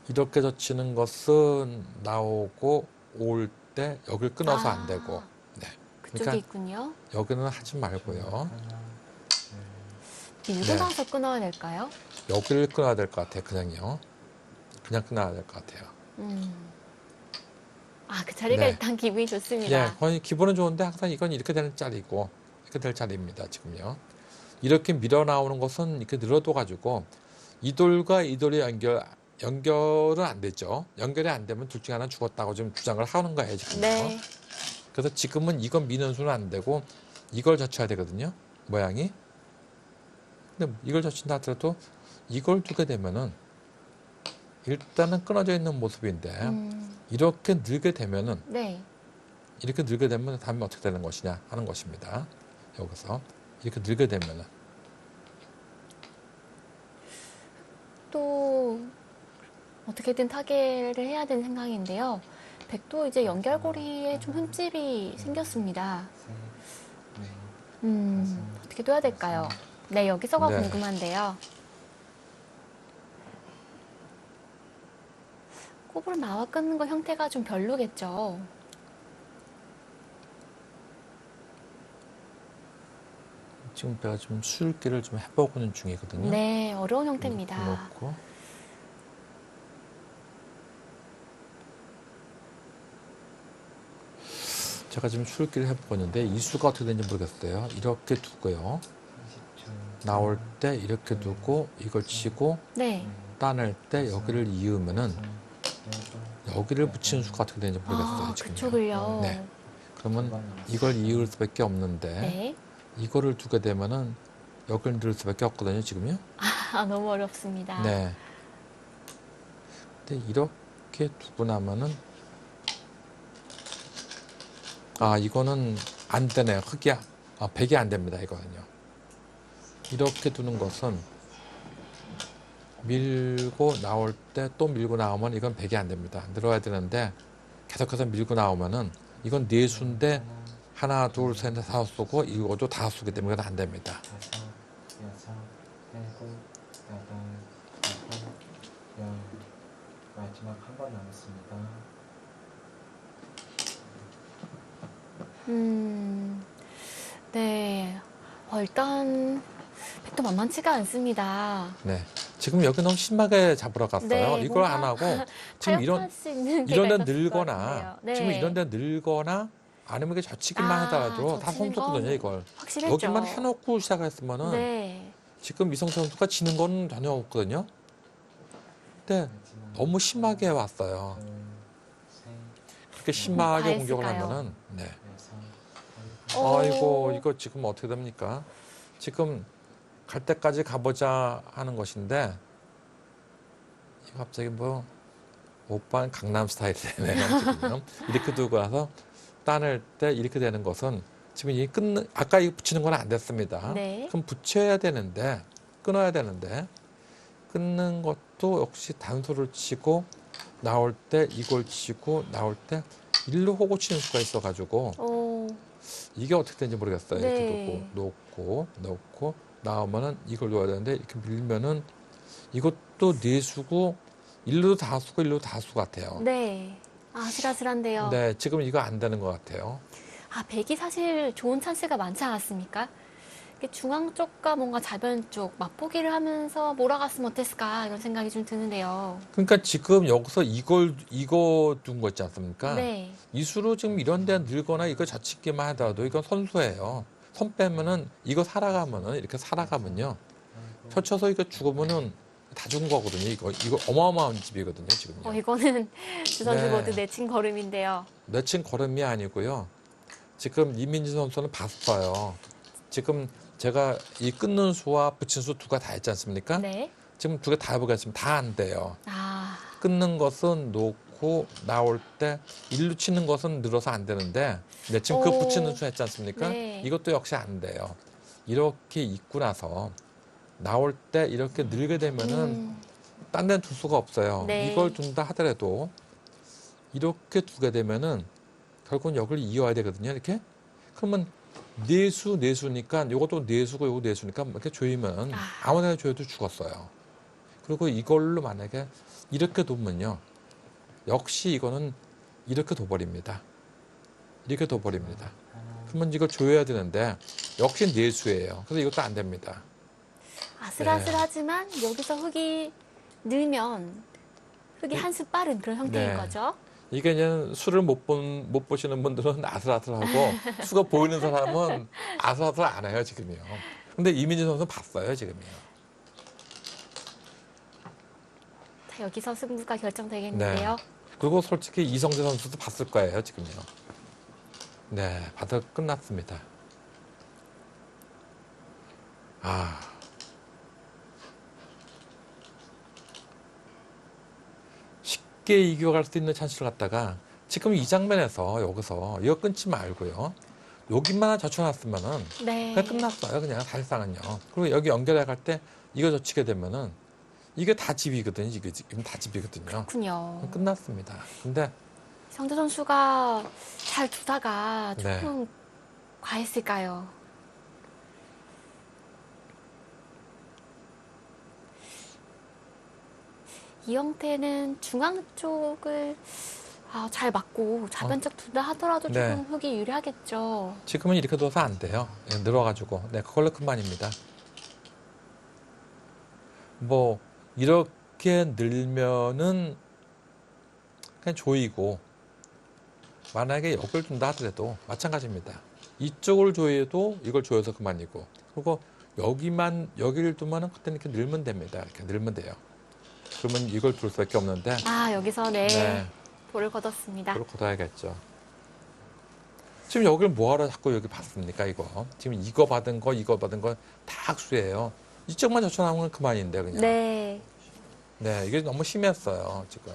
S2: 이렇게 젖히는 것은 나오고 올 때 여길 끊어서 안 되고 네.
S1: 그쪽에
S2: 그러니까
S1: 있군요.
S2: 여기는 하지 말고요.
S3: 하나, 둘,
S1: 밀고
S2: 네.
S1: 나서 끊어야 될까요?
S2: 여기를 끊어야 될 것 같아요. 그냥요. 그냥 끊어야 될 것 같아요.
S1: 아, 그 자리가
S2: 네.
S1: 일단 기분이
S2: 예,
S1: 좋습니다.
S2: 거의 기분은 좋은데 항상 이건 이렇게 되는 자리고 이렇게 될 자리입니다. 지금요. 이렇게 밀어 나오는 것은 이렇게 늘어도 가지고 이 돌과 이 돌이 연결은 안 되죠. 연결이 안 되면 둘 중에 하나 죽었다고 지금 주장을 하는 거예요. 지금요.
S1: 네.
S2: 그래서 지금은 이건 미는 수는 안 되고 이걸 젖혀야 되거든요. 모양이. 근데 이걸 젖힌다 하더라도 이걸 두게 되면은 일단은 끊어져 있는 모습인데 이렇게 늘게 되면은
S1: 네.
S2: 이렇게 늘게 되면 다음에 어떻게 되는 것이냐 하는 것입니다. 여기서 이렇게 늘게 되면은
S1: 또 어떻게든 타개를 해야 되는 생각인데요. 백도 이제 연결고리에 좀 흠집이 생겼습니다.
S3: 셋, 넷,
S1: 어떻게 둬야 될까요? 네, 여기서가
S2: 네.
S1: 궁금한데요. 꼽으로 나와 끊는 거 형태가 좀 별로겠죠.
S2: 지금 제가 좀 술기를 좀 해보고는 중이거든요.
S1: 네, 어려운 형태입니다.
S2: 놓고 제가 지금 술기를 해보고 있는데 이 수가 어떻게 되는지 모르겠어요. 이렇게 두고요.
S3: 30초.
S2: 나올 때 이렇게 두고 이걸 치고
S1: 네.
S2: 따낼 때 여기를 이으면은 여기를 붙이는 수가 어떻게 되는지 모르겠어요.
S1: 아,
S2: 지금요.
S1: 그쪽을요.
S2: 네. 그러면 이걸 이을 수밖에 없는데
S1: 네.
S2: 이거를 두게 되면은 여기를 넣을 수밖에 없거든요. 지금요.
S1: 아, 너무 어렵습니다.
S2: 네. 근데 이렇게 두고 나면은 이거는 안 되네요. 백이 안 됩니다. 이거는요. 이렇게 두는 것은 밀고 나올 때 또 밀고 나오면 이건 백이 안 됩니다. 늘어야 되는데 계속해서 밀고 나오면은 이건 네 수인데 하나, 둘, 셋, 넷, 다섯 수고 이것도 다섯 수기 때문에 이건 안 됩니다.
S3: 다섯, 여섯, 일곱, 여덟, 아홉, 열, 마지막 한 번 남았습니다.
S1: 네. 일단 백도 만만치가 않습니다.
S2: 네. 지금 여기 너무 심하게 잡으러 갔어요.
S1: 네,
S2: 이걸
S1: 뭔가
S2: 안 하고 지금
S1: 타협할 수 있는 데가
S2: 이런 데
S1: 있었을 것
S2: 늘거나
S1: 같은데요. 네.
S2: 지금 이런 데 늘거나 아니면 이게 젖히기만 하더라도 다
S1: 젖히는
S2: 선수거든요,
S1: 건
S2: 이걸.
S1: 확실했죠.
S2: 여기만 해놓고 시작했으면은
S1: 네.
S2: 지금 이성재 선수가 지는 건 전혀 없거든요. 근데
S3: 마지막
S2: 너무 심하게
S3: 하나,
S2: 왔어요.
S3: 둘, 셋,
S2: 그렇게
S1: 다
S2: 심하게 공격을
S1: 했을까요?
S2: 하면은 네.
S3: 여섯,
S1: 오.
S2: 아이고 이거 지금 어떻게 됩니까? 지금 갈 때까지 가보자 하는 것인데 이거 갑자기 뭐 오빠는 강남 스타일이네요. 지금요. 이렇게 두고 가서 따낼 때 이렇게 되는 것은 지금 이 끊는 아까 이 붙이는 건 안 됐습니다.
S1: 네.
S2: 그럼 붙여야 되는데 끊어야 되는데 끊는 것도 역시 단수를 치고 나올 때 이걸 치고 나올 때 일로 호고 치는 수가 있어가지고
S1: 오.
S2: 이게 어떻게 되는지 모르겠어요.
S1: 네.
S2: 이렇게 놓고 나오면은 이걸 놓아야 되는데 이렇게 밀면은 이것도 내수고 일로도 다수고 일로도 다수 같아요.
S1: 네. 아슬아슬한데요.
S2: 네, 지금 이거 안 되는 것 같아요.
S1: 백이 사실 좋은 찬스가 많지 않았습니까? 이게 중앙 쪽과 뭔가 좌변 쪽 맞보기를 하면서 몰아갔으면 어땠을까 이런 생각이 좀 드는데요.
S2: 그러니까 지금 여기서 이거 둔 거 있지 않습니까?
S1: 네.
S2: 이수로 지금 이런 데 늘거나 이거 자칫기만 하더라도 이건 선수예요. 손 빼면은 이거 살아가면은 이렇게 살아가면요. 펼쳐서 이거 죽으면은 다 죽은 거거든요. 이거 어마어마한 집이거든요. 지금요.
S1: 이거는 두 선수
S2: 네.
S1: 모두 내친 걸음인데요.
S2: 내친 걸음이 아니고요. 지금 이민지 선수는 봤어요. 지금 제가 이 끊는 수와 붙인 수 두 가 다 했지 않습니까?
S1: 네.
S2: 지금 두 개 다 해보겠습니다. 다 안 돼요.
S1: 아,
S2: 끊는 것은 놓고 나올 때 일루 치는 것은 늘어서 안 되는데 네, 지금 그
S1: 오.
S2: 붙이는 수 했지 않습니까?
S1: 네.
S2: 이것도 역시 안 돼요. 이렇게 입고 나서 나올 때 이렇게 늘게 되면은 딴 데는 둘 수가 없어요.
S1: 네.
S2: 이걸 둔다 하더라도 이렇게 두게 되면은 결국은 여기를 이어야 되거든요. 이렇게 그러면 내수니까 이것도 내수고 이거 내수니까 이렇게 조이면 아무데나 조여도 죽었어요. 그리고 이걸로 만약에 이렇게 두면요. 역시 이거는 이렇게 둬버립니다. 이렇게 둬버립니다. 그러면 이걸 조여야 되는데 역시 내수예요. 그래서 이것도 안 됩니다.
S1: 아슬아슬하지만 여기서 흙이 늘면 흙이 한 수 빠른 그런 형태인
S2: 네.
S1: 거죠.
S2: 이게 그냥 수를 못 보시는 분들은 아슬아슬하고 수가 보이는 사람은 아슬아슬 안 해요, 지금이요. 근데 이민지 선수 봤어요, 지금이요.
S1: 자, 여기서 승부가 결정되겠는데요.
S2: 그리고 솔직히 이성재 선수도 봤을 거예요, 지금요. 네, 봐도 끝났습니다. 쉽게 이겨갈 수 있는 찬스를 갖다가 지금 이 장면에서 여기서 이거 끊지 말고요. 여기만 젖혀놨으면은
S1: 네.
S2: 그냥 끝났어요. 그냥 사실상은요. 그리고 여기 연결해 갈 때 이거 젖히게 되면은 이게 다 집이거든요. 이게 지금 다 집이거든요.
S1: 그렇군요.
S2: 끝났습니다. 근데
S1: 성재 선수가 잘 두다가
S2: 네.
S1: 조금 과했을까요? 이 형태는 중앙 쪽을 잘 맞고 좌변 쪽 두다 하더라도
S2: 네.
S1: 조금 흙이 유리하겠죠.
S2: 지금은 이렇게 둬서 안 돼요. 예, 늘어가지고. 네, 그걸로 그만입니다. 뭐 이렇게 늘면은 그냥 조이고 만약에 여기를 둔다 하더라도 마찬가지입니다. 이쪽을 조여도 이걸 조여서 그만이고 그리고 여기를 두면은 그때는 이렇게 늘면 됩니다. 이렇게 늘면 돼요. 그러면 이걸 둘 수밖에 없는데
S1: 여기서 볼을 걷었습니다.
S2: 그걸 걷어야겠죠. 지금 여기를 뭐하러 자꾸 여기 받습니까 이거. 지금 이거 받은 거 다 악수예요. 이쪽만 젖혀나오면 그만인데 그냥.
S1: 네.
S2: 네, 이게 너무 심했어요 지금.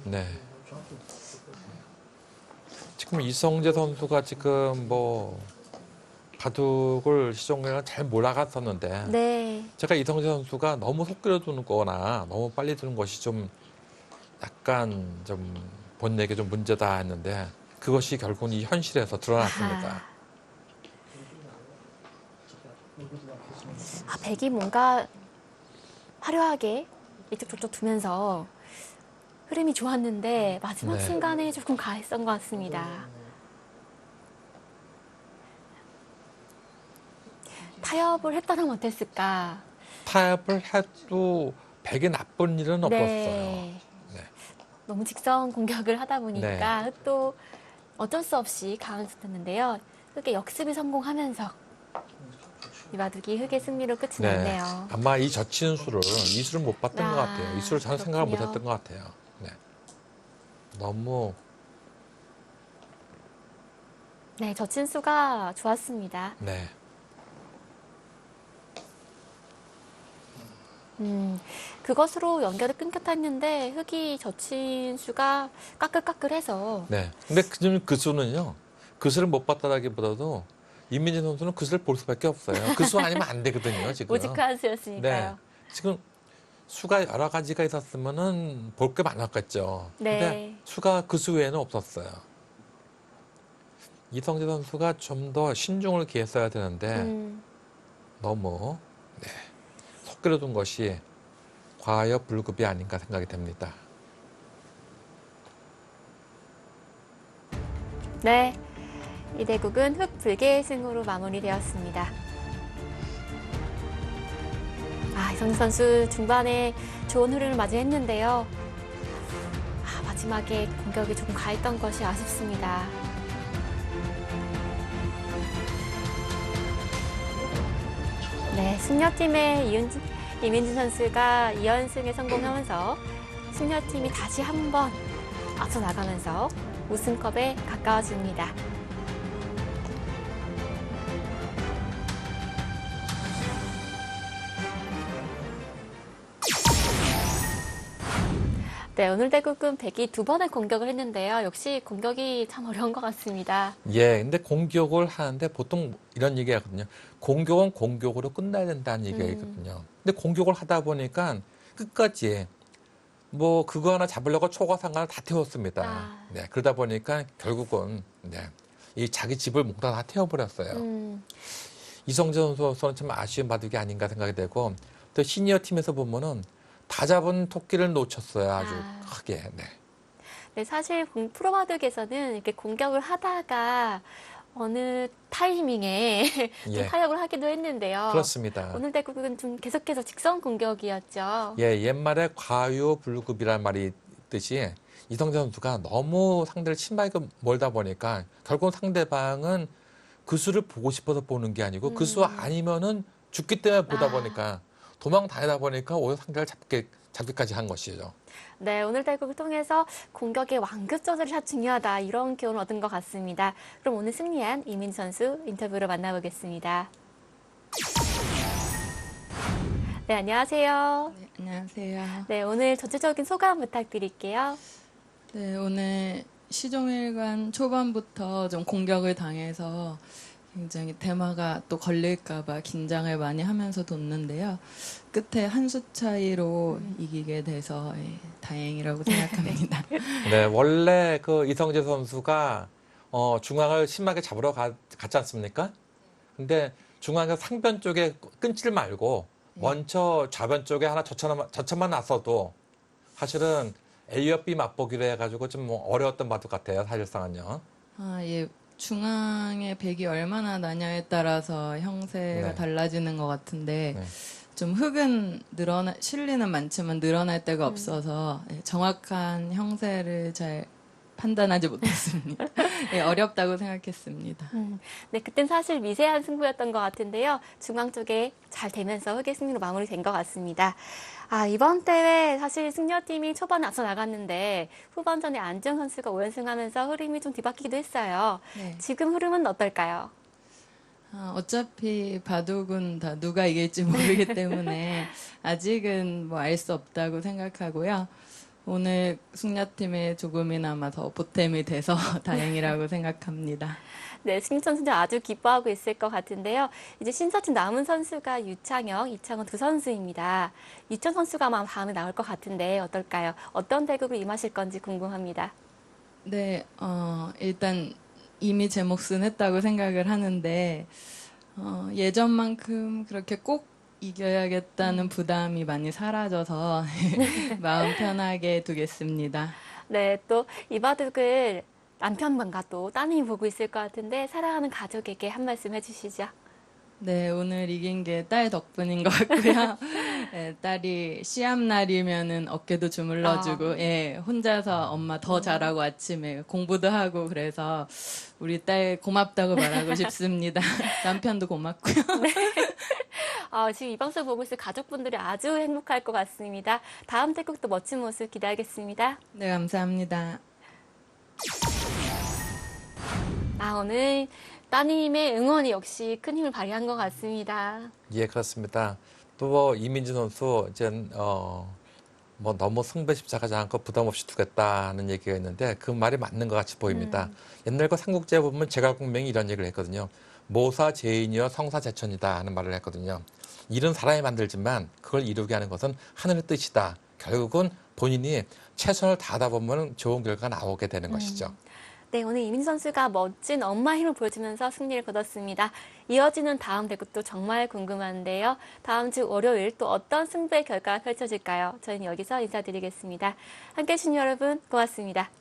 S2: 네. 지금 이성재 선수가 지금 뭐 바둑을 시종에는 잘 몰아갔었는데
S1: 네.
S2: 제가 이성재 선수가 너무 속기로 두는 거나 너무 빨리 두는 것이 좀 약간 좀 본에게 좀 문제다 했는데 그것이 결국은 이 현실에서 드러났습니다.
S1: 백이 뭔가 화려하게 이쪽 저쪽 두면서 흐름이 좋았는데 마지막
S2: 네.
S1: 순간에 조금 가했던 것 같습니다. 타협을 했다면 어땠을까?
S2: 타협을 해도 백이 나쁜 일은 없었어요. 네.
S1: 너무 직선 공격을 하다 보니까 또 어쩔 수 없이 강한 듯했는데요. 흑의 역습이 성공하면서 이 바둑이 흑의 승리로 끝이 났네요.
S2: 아마 이 젖히는 수를 이 수를 못 봤던 것 같아요. 이 수를 전혀 생각을 못
S1: 그렇군요.
S2: 했던 것 같아요. 네. 너무
S1: 네, 젖힌 수가 좋았습니다.
S2: 네.
S1: 그것으로 연결이 끊겼다 했는데 흑이 젖힌 수가 까끌까끌해서
S2: 네. 근데 그 수는요. 그 수를 못 봤다라기보다도 이민진 선수는 그 수를 볼 수밖에 없어요. 그 수 아니면 안 되거든요, 지금.
S1: 오직한 수였으니까요.
S2: 네. 지금 수가 여러 가지가 있었으면은 볼 게 많았겠죠.
S1: 네.
S2: 근데 수가 그 수 외에는 없었어요. 이성재 선수가 좀 더 신중을 기했어야 되는데 너무 속기로 둔 것이 과여불급이 아닌가 생각이 됩니다.
S1: 네, 이 대국은 흑 불개의 승으로 마무리되었습니다. 이성재 선수 중반에 좋은 흐름을 맞이했는데요. 마지막에 공격이 조금 가했던 것이 아쉽습니다. 네, 승려팀의 이민진 선수가 2연승에 성공하면서 승려팀이 다시 한번 앞서 나가면서 우승컵에 가까워집니다. 네, 오늘 대국은 백이 두 번의 공격을 했는데요. 역시 공격이 참 어려운 것 같습니다.
S2: 예, 근데 공격을 하는데 보통 이런 얘기 하거든요. 공격은 공격으로 끝나야 된다는 얘기가 있거든요. 근데 공격을 하다 보니까 끝까지 뭐 그거 하나 잡으려고 초과상관을 다 태웠습니다. 네, 그러다 보니까 결국은 이 자기 집을 몽땅 다 태워버렸어요. 이성재 선수는 참 아쉬운 바둑이 아닌가 생각이 되고 또 시니어 팀에서 보면은 다 잡은 토끼를 놓쳤어요. 아주 크게. 네.
S1: 네, 사실 프로바둑에서는 이렇게 공격을 하다가 어느 타이밍에 좀 타격을 하기도 했는데요.
S2: 그렇습니다.
S1: 오늘 대국은 좀 계속해서 직선 공격이었죠.
S2: 예, 옛말에 과유불급이란 말이 있듯이 이성재 선수가 너무 상대를 침박하게 몰다 보니까 결국 상대방은 그 수를 보고 싶어서 보는 게 아니고 그 수 아니면은 죽기 때문에 보다 보니까 도망 다니다 보니까 오히려 상대를 잡기까지 한 것이죠.
S1: 네, 오늘 대국을 통해서 공격의 완급 조절이 참 중요하다. 이런 교훈을 얻은 것 같습니다. 그럼 오늘 승리한 이민 선수 인터뷰로 만나보겠습니다. 네, 안녕하세요.
S4: 네, 안녕하세요.
S1: 네, 오늘 전체적인 소감 부탁드릴게요.
S4: 네, 오늘 시종일관 초반부터 좀 공격을 당해서 굉장히 대마가 또 걸릴까봐 긴장을 많이 하면서 뒀는데요. 끝에 한 수 차이로 이기게 돼서 다행이라고 생각합니다.
S2: 네, 원래 그 이성재 선수가 중앙을 심하게 잡으러 갔지 않습니까? 근데 중앙에서 상변 쪽에 끊질 말고 먼저 좌변 쪽에 하나 저쳐만 놨어도 사실은 A와 B 맛보기로 해가지고 좀 어려웠던 바둑 같아요. 사실상은요.
S4: 예. 중앙의 백이 얼마나 나냐에 따라서 형세가 달라지는 것 같은데 좀 흙은 실리는 많지만 늘어날 데가 없어서 정확한 형세를 잘 판단하지 못했습니다. 어렵다고 생각했습니다.
S1: 네, 그땐 사실 미세한 승부였던 것 같은데요. 중앙 쪽에 잘 되면서 흑의 승리로 마무리된 것 같습니다. 이번 대회 사실 승려팀이 초반에 앞서 나갔는데 후반전에 안지영 선수가 5연승하면서 흐름이 좀 뒤바뀌기도 했어요.
S4: 네.
S1: 지금 흐름은 어떨까요?
S4: 어차피 바둑은 다 누가 이길지 모르기 때문에 아직은 뭐 알 수 없다고 생각하고요. 오늘 승려팀에 조금이나마 더 보탬이 돼서 다행이라고 생각합니다.
S1: 네, 승천 선수 아주 기뻐하고 있을 것 같은데요. 이제 신사팀 남은 선수가 유창영, 이창원 두 선수입니다. 유창 선수가 아마 다음에 나올 것 같은데 어떨까요? 어떤 대국으로 임하실 건지 궁금합니다.
S4: 네, 일단 이미 제 몫은 했다고 생각을 하는데 예전만큼 그렇게 꼭 이겨야겠다는 부담이 많이 사라져서 마음 편하게 두겠습니다.
S1: 네, 또 이 바둑을 남편분과 또 따님이 보고 있을 것 같은데 사랑하는 가족에게 한 말씀 해주시죠.
S4: 네, 오늘 이긴 게 딸 덕분인 것 같고요. 네, 딸이 시합 날이면은 어깨도 주물러주고, 예, 혼자서 엄마 더 잘하고 아침에 공부도 하고 그래서 우리 딸 고맙다고 말하고 싶습니다. 남편도 고맙고요.
S1: 지금 이 방송 보고 있을 가족분들이 아주 행복할 것 같습니다. 다음 태국도 멋진 모습 기대하겠습니다.
S4: 네, 감사합니다.
S1: 오늘 따님의 응원이 역시 큰 힘을 발휘한 것 같습니다.
S2: 예, 그렇습니다. 또 이민진 선수 이제 뭐 너무 승부에 집착하지 않고 부담 없이 두겠다는 얘기가 있는데 그 말이 맞는 것 같이 보입니다. 옛날 그 삼국지에 보면 제갈공명이 이런 얘기를 했거든요. 모사제인이여 성사제천이다 하는 말을 했거든요. 일은 사람이 만들지만 그걸 이루게 하는 것은 하늘의 뜻이다. 결국은 본인이 최선을 다하다 보면 좋은 결과가 나오게 되는 것이죠.
S1: 네, 오늘 이민 선수가 멋진 엄마 힘을 보여주면서 승리를 거뒀습니다. 이어지는 다음 대국도 정말 궁금한데요. 다음 주 월요일 또 어떤 승부의 결과가 펼쳐질까요? 저희는 여기서 인사드리겠습니다. 함께해 주신 여러분 고맙습니다.